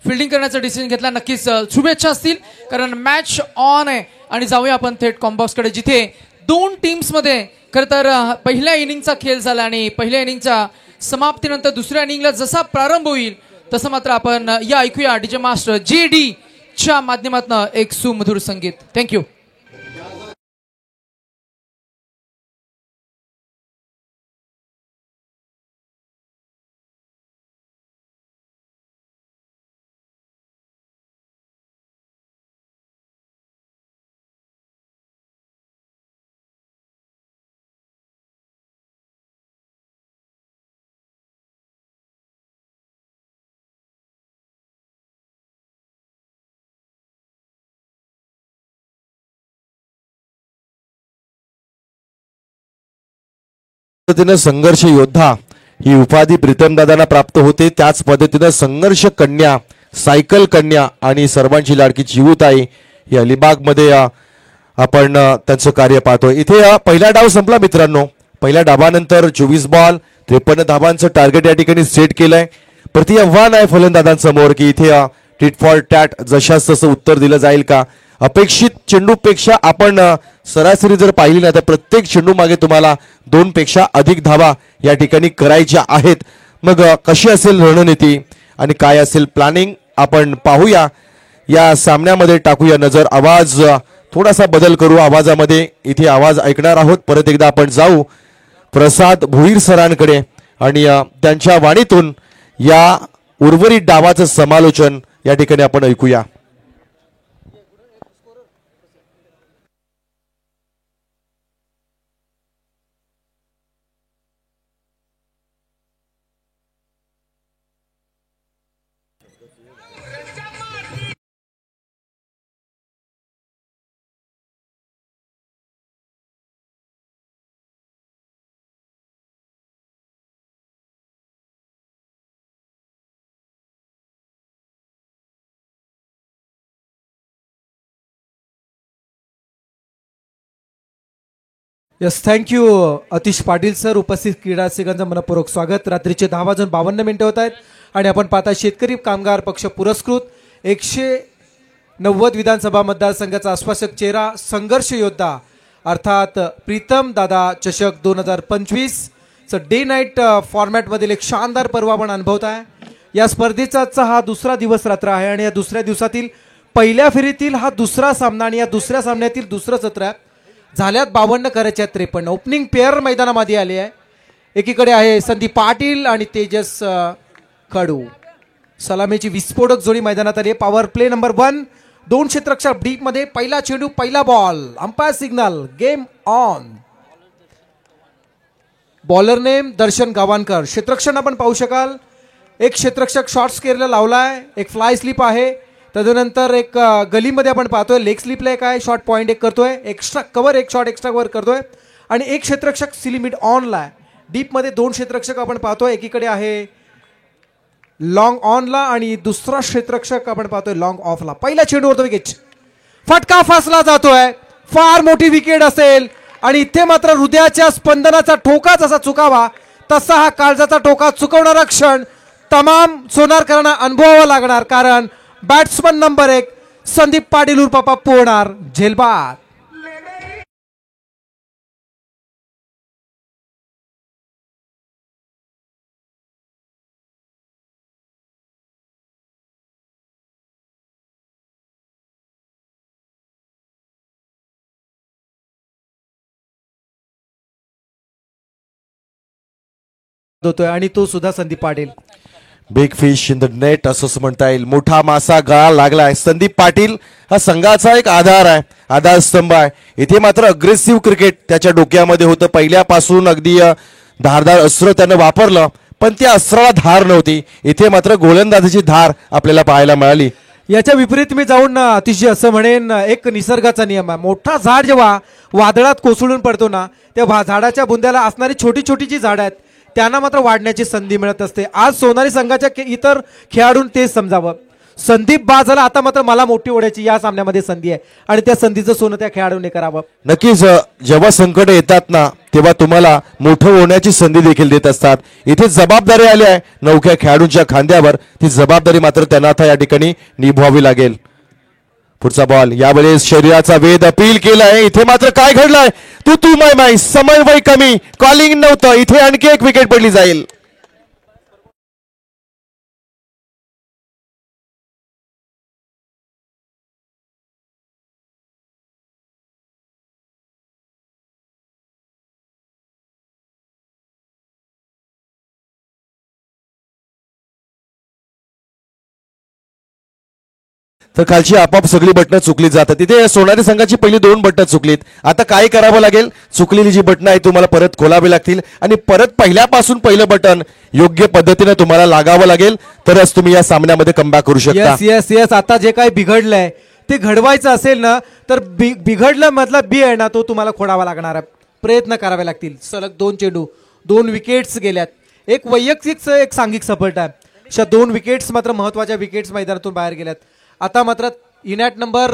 Speaker 3: फिल्डिंग करण्याचा डिसिजन घेतला. नक्कीच शुभेच्छा असतील कारण मॅच ऑन आहे. आणि जाऊया आपण थेट कॉम्बॉक्सकडे जिथे 2 टीम्समध्ये खरं तर पहिल्या इनिंगचा खेळ झाला आणि पहिल्या इनिंगच्या समाप्तीनंतर दुसऱ्या इनिंगला जसा प्रारंभ होईल तसं मात्र आपण या ऐकूया डीजे मास्टर JD च्या माध्यमातून एक सुमधुर संगीत. थँक्यू.
Speaker 2: संघर्ष योद्धा ही उपाधी प्रीतमदादांना प्राप्त होते. त्याच पद्धतीनं संघर्ष कन्या, सायकल कन्या आणि सर्वांची लाडकी चिवूताई ही अलिबाग मध्ये आपण त्यांचं कार्य पाहतोय. इथे पहिला डाव संपला मित्रांनो. पहिल्या डावानंतर 24 बॉल 53 धावांचं टार्गेट या ठिकाणी सेट केलंय. प्रति आव्हान आहे फलंदाजांसमोर की इथे टिट फॉर टॅट जशास तसं उत्तर दिलं जाईल का. अपेक्षित चेंडूपेक्षा आपण सरासरी जर पाहिली ना तर प्रत्येक चेंडू मागे तुम्हाला 2 पेक्षा अधिक धावा या ठिकाणी करायच्या आहेत. मग कशी असेल रणनीती आणि काय असेल प्लॅनिंग आपण पाहूया. या सामन्यामध्ये टाकूया नजर. आवाज थोडासा बदल करू आवाजामध्ये. इथे आवाज ऐकणार आहोत. परत एकदा आपण जाऊ प्रसाद भोईर सरांकडे आणि त्यांच्या वाणीतून या उर्वरित डावाचं समालोचन या ठिकाणी आपण ऐकूया.
Speaker 1: यस, थँक्यू अतिश पाटील सर. उपस्थित क्रीडा रसिकांचं मनपूर्वक स्वागत. रात्रीचे 10:52 होत आहेत आणि आपण पाहता शेतकरी कामगार पक्ष पुरस्कृत 190 विधानसभा मतदारसंघाचा आश्वासक चेहरा, संघर्ष योद्धा अर्थात प्रीतम दादा चषक 2025 डे नाईट फॉर्मॅटमधील एक शानदार पर्व आपण अनुभवत आहे. या स्पर्धेचा आजचा हा दुसरा दिवस रात्र आहे आणि या दुसऱ्या दिवसातील पहिल्या फेरीतील हा दुसरा सामना आणि या दुसऱ्या सामन्यातील दुसरं सत्र आहे. झाल्यात 52 करायच्या 53. ओपनिंग पेअर मैदानामध्ये आले आहे. एकीकडे आहे संदीप पाटील आणि तेजस खडू. सलामीची विस्फोटक जोडी मैदानात आली आहे. Power play number 1. 2 क्षेत्ररक्षक डीप मध्ये. पहिला चेंडू, पहिला ball. Umpire signal, game on. Bowler name Darshan Gavankar. क्षेत्ररक्षण आपण पाहू शकाल. एक क्षेत्ररक्षक शॉर्ट स्केअरला लावलाय. एक फ्लाय स्लिप आहे. तदनंतर एक गलीमध्ये आपण पाहतोय लेग स्लिपला एक आहे. शॉर्ट पॉईंट एक करतोय. एक्स्ट्रा कव्हर, एक शॉट एक्स्ट्रा कव्हर करतोय आणि एक क्षेत्ररक्षक सिलिमिट ऑनला आहे. डीपमध्ये 2 क्षेत्ररक्षक आपण पाहतोय. एकीकडे आहे लॉंग ऑनला आणि दुसरा क्षेत्ररक्षक आपण पाहतोय लॉंग ऑफला. पहिला चेंडूवर विकेट. फटका फासला जातोय. फार मोठी विकेट असेल आणि इथे मात्र हृदयाच्या स्पंदनाचा ठोका जसा चुकावा तसा हा काळजाचा ठोका चुकवणारा क्षण तमाम सोनारकरांना अनुभवावा लागणार. कारण बॅट्समन नंबर 1 संदीप पाटील उर्फ पप्पू होणार झेलबाद. होतोय आणि तो सुद्धा Sandeep Patil.
Speaker 2: Big fish in the net असं म्हणता येईल. मोठा मासा गळा लागलाय. संदीप पाटील हा संघाचा एक आधार आहे, आधारस्तंभ आहे. इथे मात्र अग्रेसिव्ह क्रिकेट त्याच्या डोक्यामध्ये होतं. पहिल्यापासून अगदी धारदार अस्त्र त्यानं वापरलं पण त्या अस्त्राला धार नव्हती. इथे मात्र गोलंदाजीची धार आपल्याला पाहायला मिळाली.
Speaker 1: याच्या विपरीत मी जाऊन अतिशय असं म्हणेन एक निसर्गाचा नियम आहे. मोठा झाड जेव्हा वादळात कोसळून पडतो ना तेव्हा झाडाच्या बुंद्याला असणारी छोटी छोटी जी झाडं आहेत त्यांना मात्र वाढण्याची संधी मिळत असते. आज सोनारी संघाच्या इतर खेळाडूंनी तेच समजावं. संदीप बाजाला आता मात्र मला मोठी ओढ्याची या सामन्यामध्ये संधी आहे आणि त्या संधीचं सोनं त्या खेळाडूंनी करावं.
Speaker 2: नक्कीच जेव्हा संकट येतात ना तेव्हा तुम्हाला मोठं होण्याची संधी देखील देत असतात. इथे जबाबदारी आली आहे नवख्या खेळाडूंच्या खांद्यावर. ती जबाबदारी मात्र त्यांना आता या ठिकाणी निभवावी लागेल. पुढचा बॉल. यावेळेस शरीराचा वेध अपील केलाय. इथे मात्र काय घडलंय? तू माय समन्वय कमी, कॉलिंग नव्हतं. इथे आणखी एक विकेट पडली जाईल. तर खालची आपाप सगळी बटणं चुकली जातात. तिथे सोनारी संघाची पहिली 2 बटणं चुकलीत. आता काय करावं लागेल? चुकलेली जी बटणं आहे तुम्हाला परत खोलावी लागतील आणि परत पहिल्यापासून पहिलं बटन योग्य पद्धतीने तुम्हाला लागावं लागेल तरच तुम्ही या सामन्यामध्ये कमबॅक करू शकता.
Speaker 1: Yes yes. आता जे काही बिघडलंय ते घडवायचं असेल ना तर बिघडलं मधला बी आहे ना तो तुम्हाला खोडावा लागणार आहे. प्रयत्न करावे लागतील. सलग 2 चेंडू, 2 विकेट्स गेल्यात. एक वैयक्तिक एक सांघिक सफलता आहे. अशा 2 विकेट्स मात्र महत्वाच्या विकेट्स मैदानातून बाहेर गेल्यात. आता मात्र इनॅट नंबर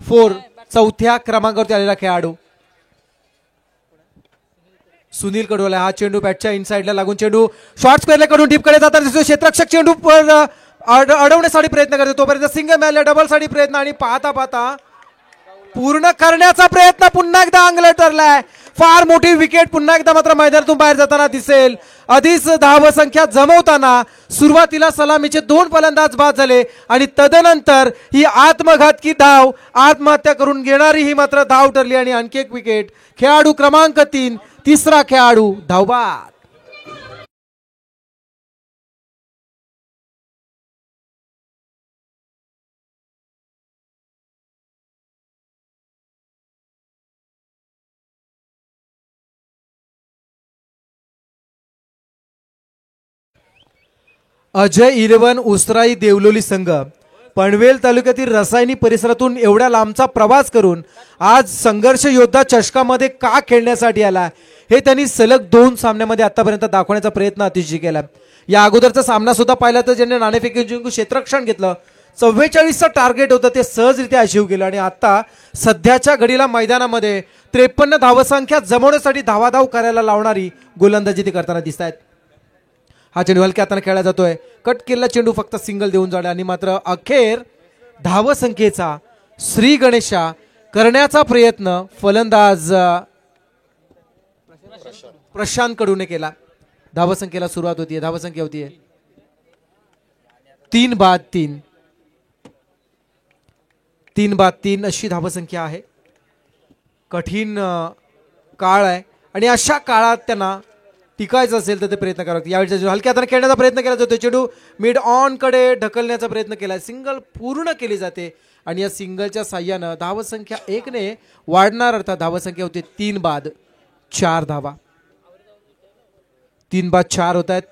Speaker 1: 4 चौथ्या क्रमांकावरती आलेला खेळाडू सुनील कडोला. हा चेंडू बॅटच्या इनसाइडला लागून चेंडू शॉर्ट स्क्वेअरला कडून टीपकडे जाताना दिसतो. क्षेत्ररक्षक चेंडू अडवण्यासाठी प्रयत्न करतो तोपर्यंत सिंगल मिळाले. डबल साठी प्रयत्न आणि पाहता पूर्ण करण्याचा प्रयत्न पुन्हा एकदा अंगलट ठरलाय. फार मोठी विकेट पुन्हा एकदा मात्र मैदानातून बाहेर जाताना दिसेल. आधीच धावसंख्या जमवताना सुरुवातीला सलामीचे 2 फलंदाज बाद झाले आणि तदनंतर ही आत्मघातकी धाव आत्महत्या करून घेणारी ही मात्र धाव ठरली आणि आणखी एक विकेट. खेळाडू क्रमांक 3 तिसरा खेळाडू धावबाद. अजय 11 उसराई देवलोली संघ पनवेल तालुक्यातील रसायनी परिसरातून एवढ्या लांबचा प्रवास करून आज संघर्ष योद्धा चषकामध्ये का खेळण्यासाठी आला हे त्यांनी सलग 2 सामन्यामध्ये आतापर्यंत दाखवण्याचा प्रयत्न अतिशय केला. या अगोदरचा सामना सुद्धा पाहिला तर ज्यांनी नाणेफेक जिंकून क्षेत्ररक्षण घेतलं. 44चं टार्गेट होतं ते सहजरित्या अचीव केलं आणि आता सध्याच्या घडीला मैदानामध्ये 53 धावसंख्या जमवण्यासाठी धावाधाव करायला लावणारी गोलंदाजी ते करताना दिसत आहेत. हा चेंडू हलक्या हाताने खेळला जातोय. कट केलेला चेंडू फक्त सिंगल देऊन जाणे आणि मात्र अखेर धावसंख्येचा श्री गणेशा करण्याचा प्रयत्न फलंदाज प्रशांत कडूने केला. धावसंख्येला सुरुवात होतीये. धावसंख्या होतीये 3 बाद 3. 3 बाद 3 अशी धावसंख्या आहे. कठीण काळ आहे आणि अशा काळात त्यांना टिकायचं असेल तर ते प्रयत्न करावे. यावेळी हलक्या हाताने खेळण्याचा प्रयत्न केला जातो. चेंडू मिड ऑन कडे ढकलण्याचा प्रयत्न केला. सिंगल पूर्ण केली जाते आणि या सिंगलच्या साह्यानं धावसंख्या 1 ने वाढणार. अर्थात धावसंख्या होती 3 बाद 4 धावा. 3 बाद 4 होत आहेत.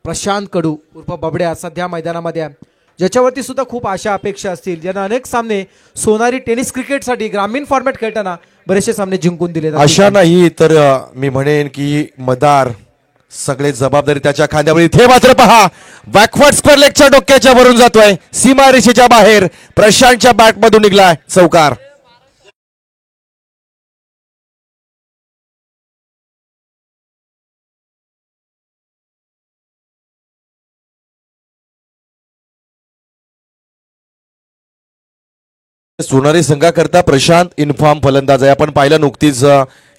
Speaker 1: प्रशांत कडू उर्फ बबड्या सध्या मैदानामध्ये आहे, ज्याच्यावरती सुद्धा खूप आशा अपेक्षा असतील, ज्यांना अनेक सामने सोनारी टेनिस क्रिकेटसाठी ग्रामीण फॉर्मॅट खेळताना बरेचसे सामने जिंकून दिले.
Speaker 2: अशा नाही तर मी म्हणेन की मदार सगळे जबाबदारी त्याच्या खांद्यावर. इथे मात्र पहा बॅकवर्ड स्क्वेअर लेगच्या डोक्याच्या वरून जातोय. सीमारेषेच्या बाहेर प्रशांतच्या बॅट मधून निघलाय चौकार. सोनारी संघाकरता प्रशांत इन्फॉर्म फलंदाज आहे. आपण पाहिलं नुकतीच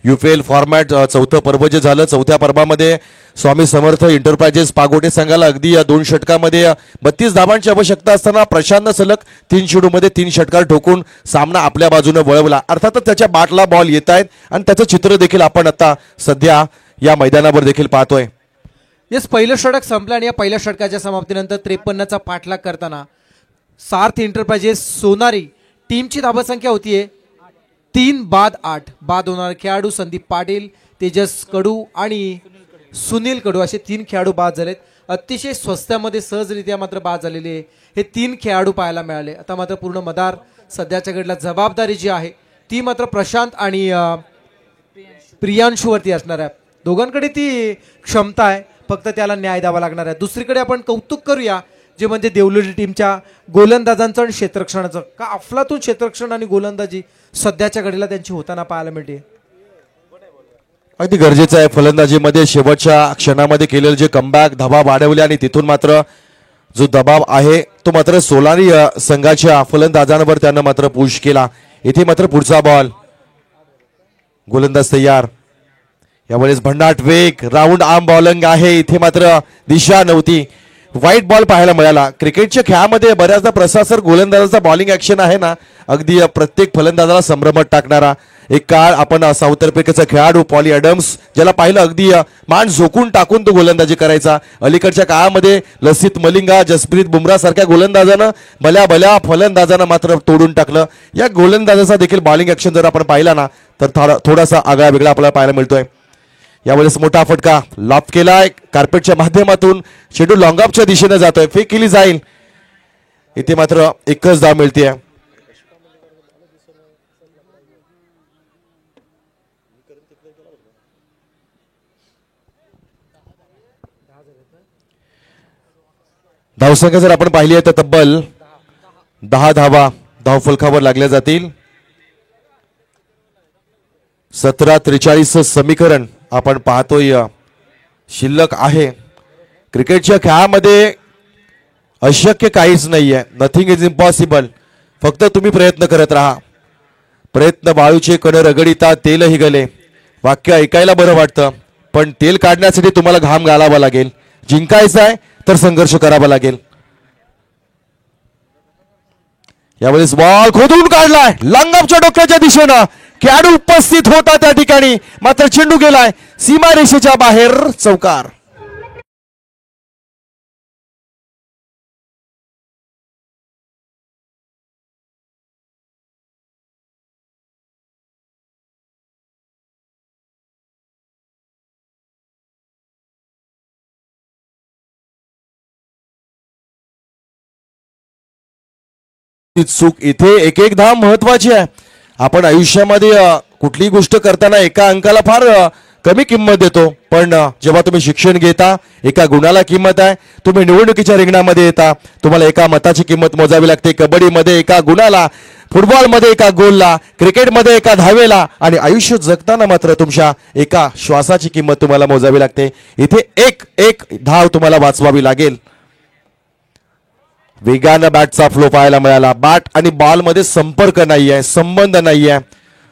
Speaker 2: युफेल फॉर्मॅट 4थं पर्व जे झालं. 4थ्या पर्वामध्ये स्वामी समर्थ एंटरप्राइजेस पागोटे संघाला अगदी 2 षटकामध्ये 32 धावांची आवश्यकता असताना प्रशांतनं सलग 3 चेंडूमध्ये 3 षटकार ठोकून सामना आपल्या बाजूने वळवला. अर्थातच त्याच्या बॅटला बॉल येत आहेत आणि त्याचं चित्र देखील आपण आता सध्या या मैदानावर देखील पाहतोय.
Speaker 1: येस, पहिलं षटक संपलं आणि या पहिल्या षटकाच्या समाप्तीनंतर 53चा पाठलाग करताना सार्थ एंटरप्राइजेस सोनारी टीमची धावसंख्या होतीये 3 बाद 8. बाद होणारे खेळाडू संदीप पाटील, तेजस कडू आणि सुनील कडू असे 3 खेळाडू बाद झालेत. अतिशय स्वस्त्यामध्ये सहजरित्या मात्र बाद झालेले हे 3 खेळाडू पाहायला मिळाले. आता मात्र पूर्ण मदार सध्याच्या घडीला जबाबदारी जी आहे ती मात्र प्रशांत आणि प्रियांशूवरती असणार आहे. दोघांकडे ती क्षमता आहे, फक्त त्याला न्याय द्यावा लागणार आहे. दुसरीकडे आपण कौतुक करूया जे म्हणजे देवलोली टीमच्या गोलंदाजांचं आणि क्षेत्ररक्षणाचं. का अफलातून क्षेत्ररक्षण आणि गोलंदाजी सध्याच्या घडीला त्यांची होताना पाहायला मिळते.
Speaker 2: अगदी गरजेचं आहे. फलंदाजीमध्ये शेवटच्या क्षणामध्ये केलेलं जे कमबॅक, धावा वाढवले आणि तिथून मात्र जो दबाव आहे तो मात्र सोलारी संघाच्या फलंदाजांवर त्यानं मात्र पुश केला. इथे मात्र पुढचा बॉल, गोलंदाज तयार. यावेळेस भन्नाट वेग, राऊंड आर्म बॉलिंग आहे. इथे मात्र दिशा नव्हती. व्हाईट बॉल पाहायला मिळाला. क्रिकेटच्या खेळामध्ये बऱ्याचदा प्रसासर गोलंदाजाचा बॉलिंग ऍक्शन आहे ना, अगदी प्रत्येक फलंदाजाला संभ्रमात टाकणारा. एक काळ आपण साऊथ आफ्रिकेचा खेळाडू पॉली ॲडम्स ज्याला पाहिलं अगदी मान झोकून टाकून तो गोलंदाजी करायचा. अलीकडच्या काळामध्ये लसित मलिंगा, जसप्रीत बुमराह सारख्या गोलंदाजानं भल्या फलंदाजांना मात्र तोडून टाकलं. या गोलंदाजाचा देखील बॉलिंग ऍक्शन जर आपण पाहिला ना तर थोडासा आगळा वेगळा आपल्याला पाहायला मिळतोय. यावेळेस मोठा फटका लॉफ केलाय कार्पेटच्या माध्यमातून. चेंडू लॉंग ऑफच्या दिशेने जातोय, फेक केली जाईल. इथे मात्र एकच धाव मिळते. धावसंख्या जर आपण पाहिली आहे तर तब्बल 10 धावा धावफलकावर लागल्या जातील. 17-43 समीकरण आपण पाहतोय शिल्लक आहे. क्रिकेटच्या खेळामध्ये अशक्य काहीच नाहीये. Nothing is impossible. फक्त तुम्ही प्रयत्न करत राहा. प्रयत्न वाळूचे कण रगडिता तेलही गले. वाक्य ऐकायला बरं वाटतं, पण तेल काढण्यासाठी तुम्हाला घाम घालावा लागेल. जिंकायचं आहे तर संघर्ष करावा लागेल. यावेळेस बॉल खोदून काढलाय लंगपच्या डोक्याच्या दिशेनं. खेळाडू उपस्थित होता त्या ठिकाणी, मात्र चेंडू गेलाय सीमारेषेच्या बाहेर. चौकार. चूक इथे एक एक धाव महत्वाची आहे. आपण आयुष्यामध्ये कुठलीही गोष्ट करताना एका अंकाला फार कमी किंमत देतो, पण जेव्हा तुम्ही शिक्षण घेता एका गुणाला किंमत आहे. तुम्ही निवडणुकीच्या रिंगणामध्ये येता, तुम्हाला एका मताची किंमत मोजावी लागते. कबड्डीमध्ये एका गुणाला, फुटबॉलमध्ये एका गोलला, क्रिकेटमध्ये एका धावेला, आणि आयुष्य जगताना मात्र तुमच्या एका श्वासाची किंमत तुम्हाला मोजावी लागते. इथे एक एक धाव तुम्हाला वाचवावी लागेल. वेगानं बॅटचा फ्लो पाहायला मिळाला. बॅट आणि बॉल मध्ये संपर्क नाहीये, संबंध नाहीये.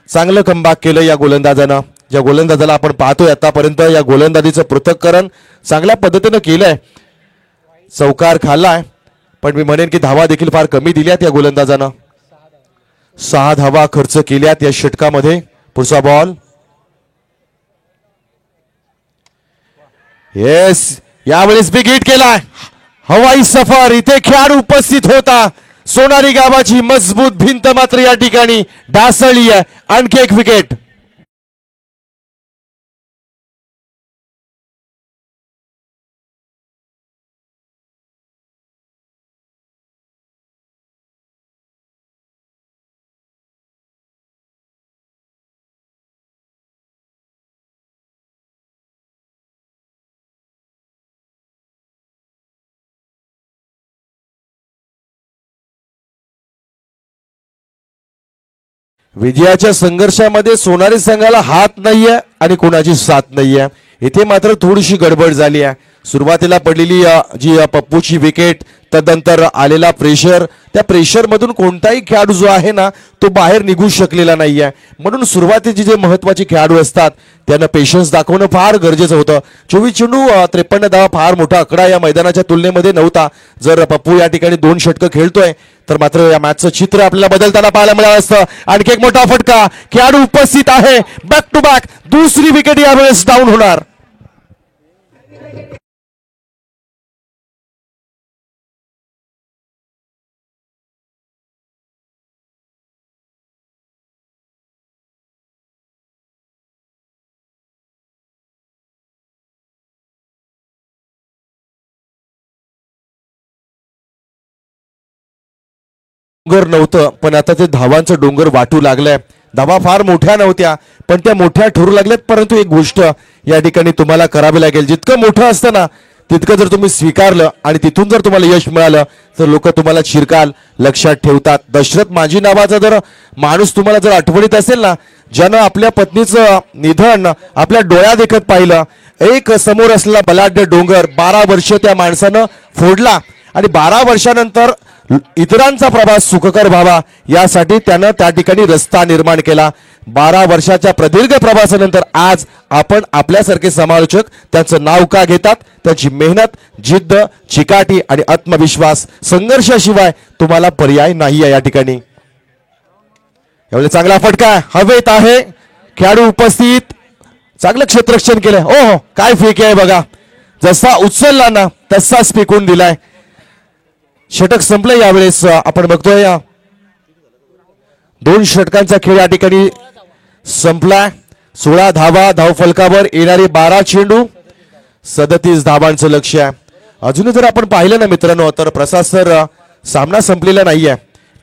Speaker 2: चांगलं कमबॅक केलं या गोलंदाजानं. ज्या गोलंदाजाला आपण पाहतोय आतापर्यंत या गोलंदाजीचं पृथक्करण चांगल्या पद्धतीनं केलंय. चौकार खाल्लाय, पण मी म्हणेन की धावा देखील फार कमी दिल्यात या गोलंदाजानं. 6 धावा खर्च केल्यात या षटकामध्ये. पुढचा बॉल. येस, यावेळेस बिग हिट केलाय. हवाई सफर. इथे खेळाडू उपस्थित होता. सोनारी गावाची मजबूत भिंत मात्र या ठिकाणी ढासळली आहे. आणखी एक विकेट. विजयाच्या संघर्षामध्ये सोनारी संघाला हात नाहीये आणि कोणाची साथ नाहीये. इथे मात्र थोडीशी गडबड झाली आहे. सुरुवातीला पडलेली जी पप्पूची विकेट, तदनंतर आलेला प्रेशर, त्या प्रेशर मधून कोणताही खेळाडू जो आहे ना तो बाहेर निघू शकलेला नाहीये. म्हणून सुरुवातीचे जे महत्वाचे खेळाडू असतात त्यांना पेशन्स दाखवणं फार गरजेचं होतं. 24 चेंडू 53 धावा फार मोठा आकडा या मैदानाच्या तुलनेमध्ये नव्हता. जर पप्पू या ठिकाणी 2 षटकं खेळतोय तर मात्र या मॅचचं चित्र आपल्याला बदलताना पाहायला मिळालं असतं. आणखी एक मोठा फटका. खेळाडू उपस्थित आहे. बॅक टू बॅक दुसरी विकेट यावेळेस डाऊन होणार. डोंगर नव्हतं, पण आता ते धावांचं डोंगर वाटू लागलंय. धावा फार मोठ्या नव्हत्या, पण त्या मोठ्या ठरू लागल्यात. परंतु एक गोष्ट या ठिकाणी तुम्हाला करावी लागेल. जितकं मोठं असतं ना तितकं जर तुम्ही स्वीकारलं आणि तिथून जर तुम्हाला यश मिळालं तर लोक तुम्हाला चिरकाल लक्षात ठेवतात. दशरथ माझी नावाचा जर माणूस तुम्हाला जर आठवणीत असेल ना, ज्यानं आपल्या पत्नीचं निधन आपल्या डोळ्या देखत पाहिलं. एक समोर असलेला बलाढ्य डोंगर 12 वर्ष त्या माणसानं फोडला आणि 12 वर्षानंतर इतरांचा प्रवास सुखकर व्हावा यासाठी त्यानं त्या ठिकाणी रस्ता निर्माण केला. 12 वर्षाच्या प्रदीर्घ प्रवासानंतर आज आपण आपल्यासारखे समालोचक त्यांचं नाव का घेतात. त्यांची मेहनत, जिद्द, चिकाटी आणि आत्मविश्वास, संघर्षाशिवाय तुम्हाला पर्याय नाही आहे या ठिकाणी. यावेळी चांगला फटका हवेत आहे. खेळाडू उपस्थित, चांगलं क्षेत्ररक्षण केलंय. ओहो, काय फेक आहे बघा. जसा उचलला ना तसाच फेकून दिलाय. षटक संपलं. यावेळेस आपण बघतोय 2 षटकांचा खेळ या ठिकाणी संपला. 16 धावा धावफलकावर, येणारे 12 चेंडू, 37 धावांचं लक्ष आहे. अजूनही जर आपण पाहिलं ना मित्रांनो तर प्रसाद सर सामना संपलेला नाहीये.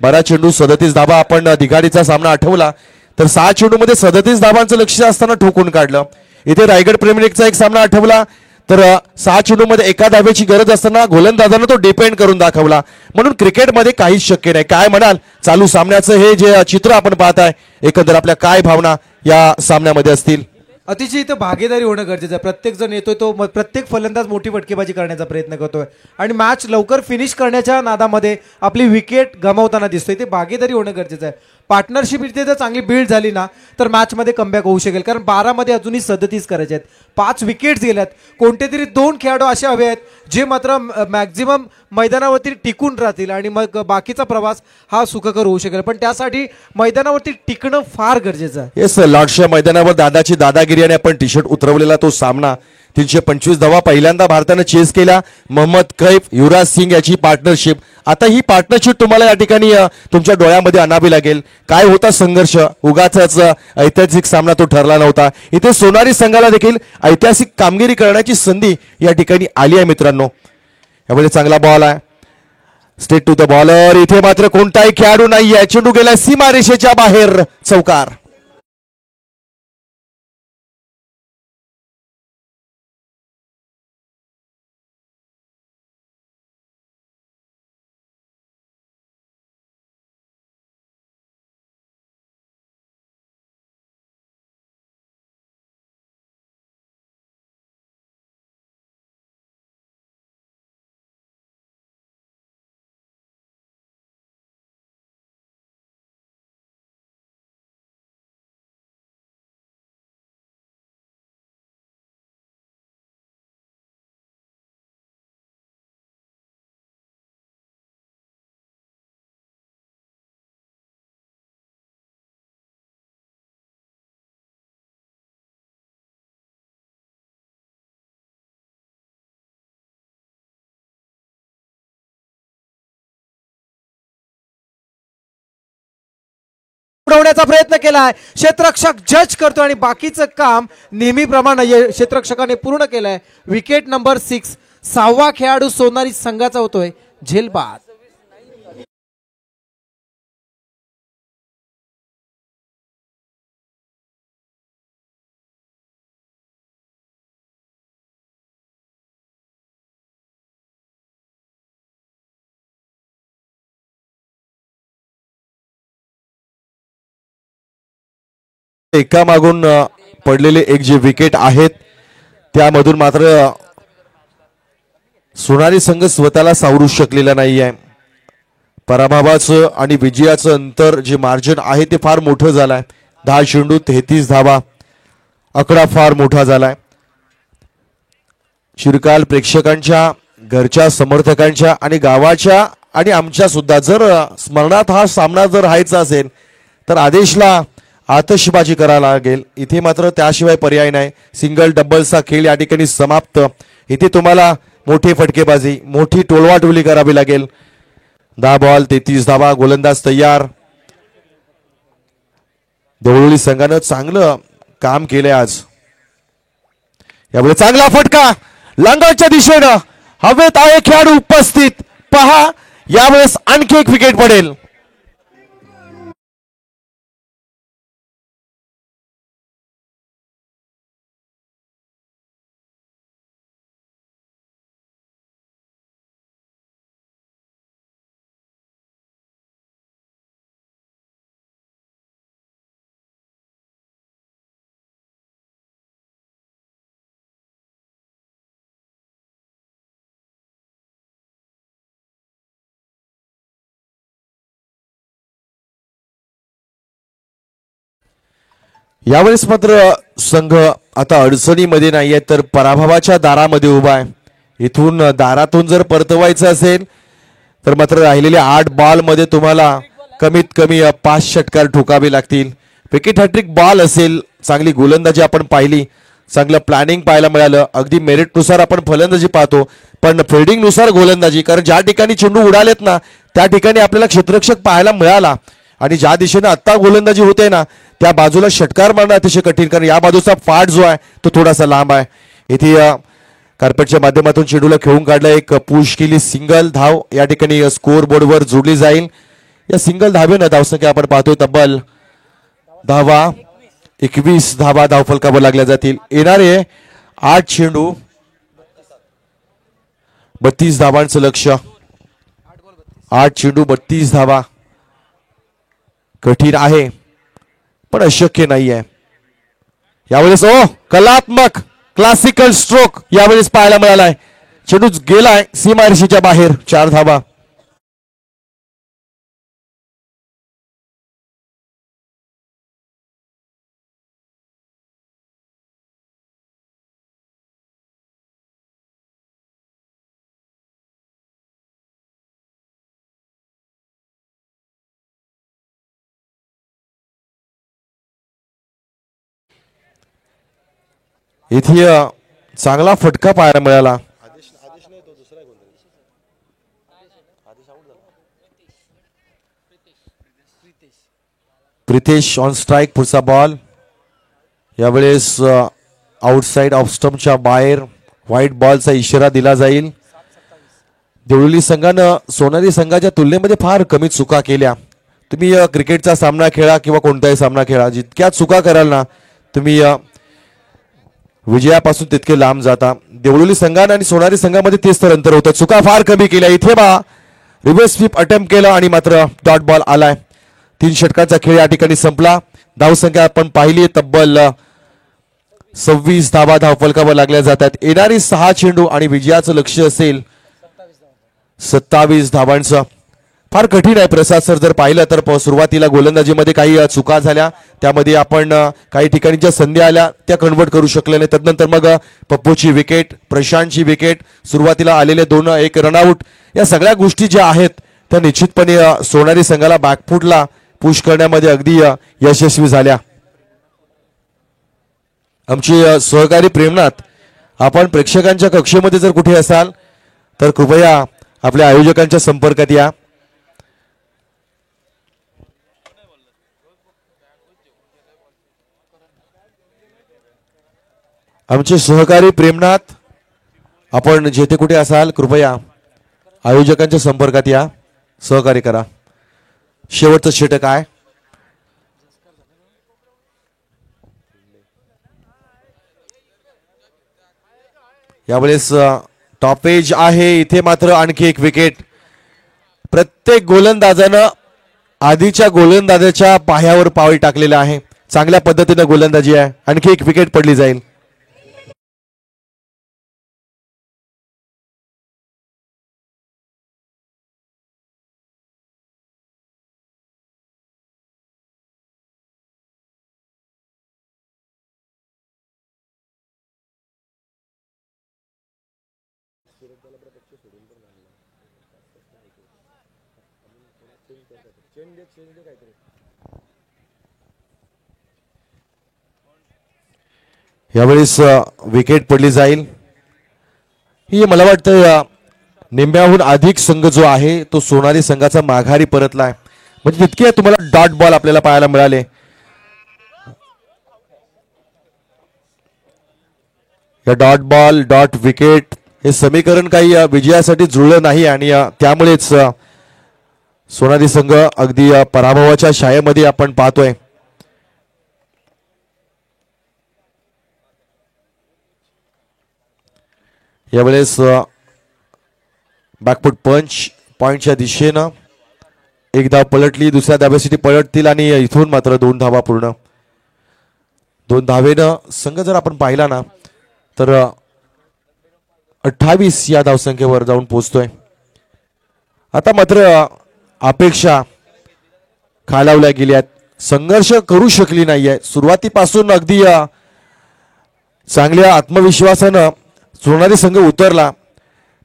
Speaker 2: 12 चेंडू 37 धावा. आपण दिघाडीचा सामना आठवला तर 6 चेंडू मध्ये 37 धावांचं लक्ष असताना ठोकून काढलं. इथे रायगड प्रीमियर लीगचा एक सामना आठवला तर 6 चेंडूमध्ये एका धावेची गरज असताना गोलंदाजानं तो डिपेंड करून दाखवला. म्हणून क्रिकेटमध्ये काहीच शक्य नाही. काय म्हणाल चालू सामन्याचं हे जे चित्र आपण पाहताय, एकंदर आपल्या काय भावना या सामन्यामध्ये असतील?
Speaker 1: अतिशय इथं भागीदारी होणं गरजेचं आहे. प्रत्येक जण येतोय तो प्रत्येक फलंदाज मोठी फटकेबाजी करण्याचा प्रयत्न करतोय आणि मॅच लवकर फिनिश करण्याच्या नादामध्ये आपली विकेट गमावताना दिसतोय. ते भागीदारी होणं गरजेचं आहे. पार्टनरशिप इथे जर चांगली बिल्ड झाली ना तर मॅचमध्ये कमबॅक होऊ शकेल. कारण 12 मध्ये अजूनही 37 करायचे आहेत. 5 विकेट्स गेल्यात. कोणते तरी 2 खेळाडू असे हवे आहेत जे मात्र मॅक्झिमम मैदानावरती टिकून राहतील आणि मग बाकीचा प्रवास हा सुखकर होऊ शकेल. पण त्यासाठी मैदानावरती टिकणं फार गरजेचं आहे.
Speaker 2: येस, लॉर्ड्सच्या मैदानावर दादाची दादागिरी आणि आपण टी शर्ट उतरवलेला तो सामना 325 धावा पहिल्यांदा भारतानं चेस केला. मोहम्मद कैफ, युवराज सिंग याची पार्टनरशिप. आता ही पार्टनरशिप तुम्हाला या ठिकाणी तुमच्या डोळ्यामध्ये आणावी लागेल. काय होता संघर्ष, उगाचाच ऐतिहासिक सामना तो ठरला नव्हता. इथे सोनारी संघाला देखील ऐतिहासिक कामगिरी करण्याची संधी या ठिकाणी आली आहे मित्रांनो. यामध्ये चांगला बॉल आहे, स्ट्रेट टू द बॉलर. इथे मात्र कोणताही खेळाडू नाहीये. चेंडू गेला सीमारेषेच्या बाहेर, चौकार.
Speaker 1: उडवण्याचा प्रयत्न केलाय. क्षेत्ररक्षक जज करतो आणि बाकीचं काम नेहमीप्रमाणे क्षेत्ररक्षकाने पूर्ण केलंय. Wicket number 6. 6वा खेळाडू सोनारी संघाचा होतोय झेलबाद.
Speaker 2: एका मागून पडलेले एक जे विकेट आहेत त्यामधून मात्र सोनारी संघ स्वतःला सावरू शकलेला नाहीये. पराभवाचं आणि विजयाचं अंतर जे मार्जिन आहे ते फार मोठं झालंय. 10 चेंडू 33 धावा, आकडा फार मोठा झालाय. चिरकाल प्रेक्षकांच्या, घरच्या समर्थकांच्या आणि गावाच्या आणि आमच्या सुद्धा जर स्मरणात हा सामना जर राहायचा असेल तर आदेशला आतषबाजी करायला लागेल. इथे मात्र त्याशिवाय पर्याय नाही. सिंगल डबल्सचा खेळ या ठिकाणी समाप्त. इथे तुम्हाला मोठी फटकेबाजी, मोठी टोलवाटोली करावी लागेल. 10 बॉल 33 धावा, गोलंदाज तयार. देवळी संघानं चांगलं काम केलंय आज. यावेळी चांगला फटका लांगाच्या दिशेनं, हवेत आहे खेळाडू उपस्थित. पहा यावेळेस आणखी एक विकेट पडेल. यावेळेस मात्र संघ आता अडचणीमध्ये नाहीये तर पराभवाच्या दारामध्ये उभा आहे. इथून दारातून जर परतवायचं असेल तर मात्र राहिलेल्या 8 बॉल मध्ये तुम्हाला कमीत कमी 5 षटकार ठोकावे लागतील. विकेट हॅट्रिक बॉल असेल, चांगली गोलंदाजी आपण पाहिली, चांगलं प्लॅनिंग पाहायला मिळालं. अगदी मेरिटनुसार आपण फलंदाजी पाहतो पण फिल्डिंगनुसार गोलंदाजी. कारण ज्या ठिकाणी चेंडू उडालेत ना त्या ठिकाणी आपल्याला क्षेत्ररक्षक पाहायला मिळाला आणि ज्या दिशेने आता गोलंदाजी होते ना त्या बाजूला षटकार मारणं अतिशय कठीण. कारण या बाजूचा फाट जो आहे तो थोडासा लांब आहे. इथे कार्पेटच्या माध्यमातून चेंडूला खेळून काढलं, एक पुश केली, सिंगल धाव या ठिकाणी स्कोअर बोर्डवर जोडली जाईल. या सिंगल धावेनं धावसंख्या आपण पाहतोय तब्बल 21 धावा धावफलकावर लागल्या जातील. येणारे 8 चेंडू 32 धावांचं लक्ष. 8 चेंडू 32 धावा कठीण आहे पण अशक्य नाही आहे. यावेळेस कलात्मक क्लासिकल स्ट्रोक यावेळेस पाहायला मिळालाय. चेंडू गेलाय सीमारेषेच्या बाहेर. 4 धावा. इथे चांगला फटका पाहायला मिळाला. Pritesh on strike. पुढचा बॉल यावेळेस आउटसाइड ऑफ स्टंपच्या बाहेर. व्हाईट बॉलचा इशारा दिला जाईल. देवळी संघानं सोनारी संघाच्या तुलनेमध्ये फार कमी चुका केल्या. तुम्ही क्रिकेटचा सामना खेळा किंवा कोणताही सामना खेळा, जितक्या चुका कराल ना तुम्ही विजयापासून तितके लांब जाता. देवळी संघानं आणि सोनारी संघामध्ये तेच तर अंतर होतं. चुका फार कमी केल्या. इथे रिव्हर्स स्वीप अटेम्प्ट केला आणि मात्र डॉट बॉल आलाय. 3 षटकांचा खेळ या ठिकाणी संपला. धावसंख्या आपण पाहिली तब्बल 26 धावा धावफलकावर लागल्या जातात. येणारी 6 चेंडू आणि विजयाचं लक्ष असेल 27 धावांचं. फार कठीण आहे प्रसाद सर. जर पाहिलं तर सुरुवातीला गोलंदाजीमध्ये काही चुका झाल्या, त्यामध्ये आपण काही ठिकाणी ज्या संधी आल्या त्या कन्वर्ट करू शकले नाही. तदनंतर मग पप्पूची विकेट, प्रशांतची विकेट, सुरुवातीला आलेले 2-1 रनआउट, या सगळ्या गोष्टी ज्या आहेत त्या निश्चितपणे सोनारी संघाला बॅकफुटला पुश करण्यामध्ये अगदी यशस्वी झाल्या. आमचे सहकारी प्रेमनाथ, आपण प्रेक्षकांच्या कक्षेमध्ये जर कुठे असाल तर कृपया आपल्या आयोजकांच्या संपर्कात या. आमचे सहकारी प्रेमनाथ, आपण जेथे कुठे असाल कृपया आयोजकांच्या संपर्कात या, सहकार्य करा. शेवटचं षटक आहे. यावेळेस टॉपेज आहे. इथे मात्र आणखी एक विकेट. प्रत्येक गोलंदाजानं आधीच्या गोलंदाजाच्या पायावर पावली टाकलेलं आहे. चांगल्या पद्धतीने गोलंदाजी आहे. आणखी एक विकेट पडली जाईल. यावेळेस विकेट पडली जाईल. ही मला वाटतं निम्म्याहून अधिक संघ जो आहे तो सोनारी संघाचा माघारी परतलाय. म्हणजे तितके तुम्हाला डॉट बॉल आपल्याला पाहायला मिळाले. या डॉट बॉल, डॉट विकेट हे समीकरण काही विजयासाठी जुळलं नाही आणि त्यामुळेच सोनारी संघ अगदी पराभवाच्या छायेमध्ये आपण पाहतोय. यावेळेस बॅकफुट पंच पॉइंटच्या दिशेनं एक धाव पलटली, दुसऱ्या धावेसाठी पलटतील आणि इथून मात्र 2 धावा पूर्ण. 2 धावेनं संघ जर आपण पाहिला ना तर 28 या धावसंख्येवर जाऊन पोहोचतोय. आता मात्र अपेक्षा खालावल्या गेल्यात. संघर्ष करू शकली नाहीये. सुरुवातीपासून अगदी चांगल्या आत्मविश्वासानं सोनारी संघ उतरला,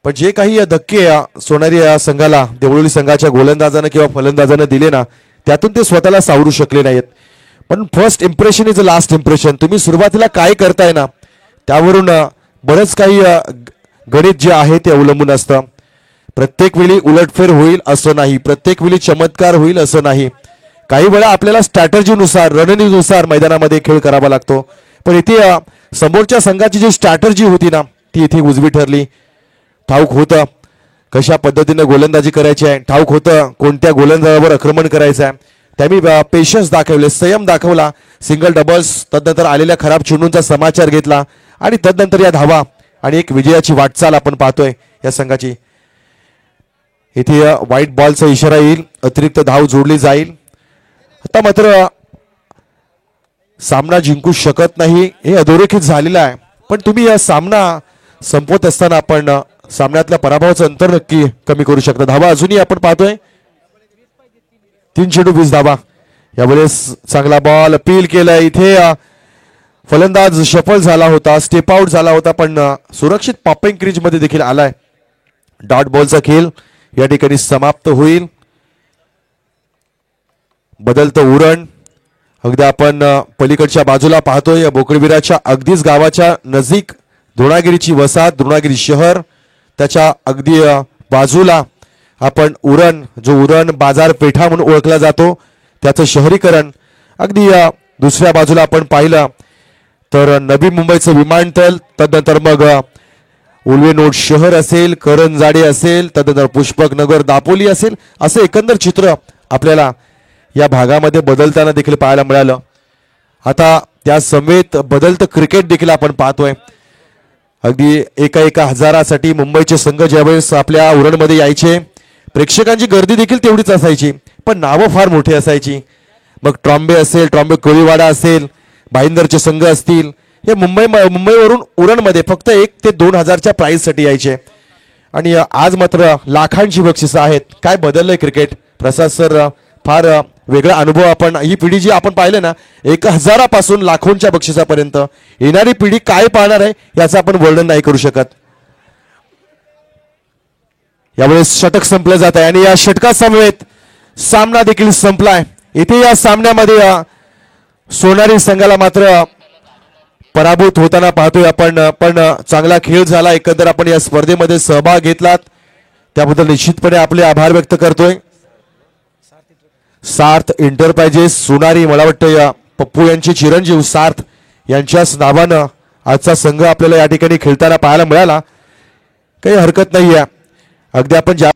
Speaker 2: पण जे काही धक्के सोनारी संघाला देवळी संघाच्या गोलंदाजानं किंवा फलंदाजानं दिले ना, त्यातून ते स्वतःला सावरू शकले नाहीत. पण first impression is a last impression. तुम्ही सुरुवातीला काय करताय ना त्यावरून बरंच काही गणित जे आहे ते अवलंबून असतं. प्रत्येक वेळी उलटफेर होईल असं नाही, प्रत्येक वेळी चमत्कार होईल असं नाही. काही वेळा आपल्याला स्ट्रॅटर्जीनुसार, रणनीतीनुसार मैदानामध्ये खेळ करावा लागतो. पण इथे समोरच्या संघाची जी स्ट्रॅटर्जी होती ना ती इथे उजवी ठरली. ठाऊक होतं कशा पद्धतीने गोलंदाजी करायची आहे, ठाऊक होतं कोणत्या गोलंदाजावर आक्रमण करायचं आहे. त्यांनी पेशन्स दाखवले, संयम दाखवला. सिंगल डबल्स, तदनंतर आलेल्या खराब चेंडूंचा समाचार घेतला आणि तदनंतर या धावा आणि एक विजयाची वाटचाल आपण पाहतोय या संघाची. इथे व्हाईट बॉलचा इशारा येईल, अतिरिक्त धाव जोडली जाईल. आता मात्र सामना जिंकू शकत नाही हे अधोरेखित झालेलं आहे. पण तुम्ही या सामना संपवत असताना आपण सामन्यातल्या पराभवाचं अंतर नक्की कमी करू शकता. धावा अजूनही आपण पाहतोय 3-20 धावा. यावेळेस चांगला बॉल अपील केलाय. इथे फलंदाज सफल झाला होता, स्टेप आउट झाला होता, पण सुरक्षित पॉपिंग क्रीज मध्ये देखील आलाय. डॉट बॉलचा खेळ या ठिकाणी समाप्त होईल. बदलतं उरण अगदी आपण पलीकडच्या बाजूला पाहतोय. बोकडवीराच्या अगदीच गावाच्या नजीक द्रोणागिरीची वसाहत, द्रोणागिरी शहर, त्याच्या अगदी बाजूला आपण उरण, जो उरण बाजारपेठा म्हणून ओळखला जातो, त्याचं शहरीकरण. अगदी दुसऱ्या बाजूला आपण पाहिलं तर नवी मुंबईचं विमानतळ, तदनंतर मग उल्वेनोड शहर असेल, करंजाडे असेल, तदनंतर पुष्पक नगर, दापोली असेल, असं एकंदर चित्र आपल्याला या भागामध्ये बदलताना देखील पाहायला मिळालं. आता त्या समेत बदलतं क्रिकेट देखील आपण पाहतोय. अगदी एका हजारासाठी मुंबईचे संघ ज्यावेळेस आपल्या उरणमध्ये यायचे, प्रेक्षकांची गर्दी देखील तेवढीच असायची, पण नावं फार मोठी असायची. मग ट्रॉम्बे असेल, ट्रॉम्बे कोळीवाडा असेल, भाईंदरचे संघ असतील, हे मुंबईवरून उरणमध्ये फक्त 1 ते 2 हजारच्या प्राईजसाठी यायचे. आणि आज मात्र लाखांची बक्षिसं आहेत. काय बदललंय क्रिकेट. प्रसाद सर, फार वेगळा अनुभव. आपण ही पिढी जी आपण पाहिलं ना, 1000पासून लाखोंच्या बक्षिसापर्यंत, येणारी पिढी काय पाहणार आहे याचं आपण वर्णन नाही करू शकत. यावेळेस षटक संपलं जात आहे आणि या षटकासमवेत सामना देखील संपलाय. इथे या सामन्यामध्ये सोनारी संघाला मात्र पराभूत होताना पाहतोय आपण. पण चांगला खेळ झाला. एकंदर आपण या स्पर्धेमध्ये सहभाग घेतलात त्याबद्दल निश्चितपणे आपले आभार व्यक्त करतोय. सार्थ एंटरप्राइजेस, सोनारी, मला वाटतं या पप्पू यांचे चिरंजीव सार्थ यांच्याच नावानं आजचा संघ आपल्याला या ठिकाणी खेळताना पाहायला मिळाला. काही हरकत नाहीये. अगदी आपण ज्या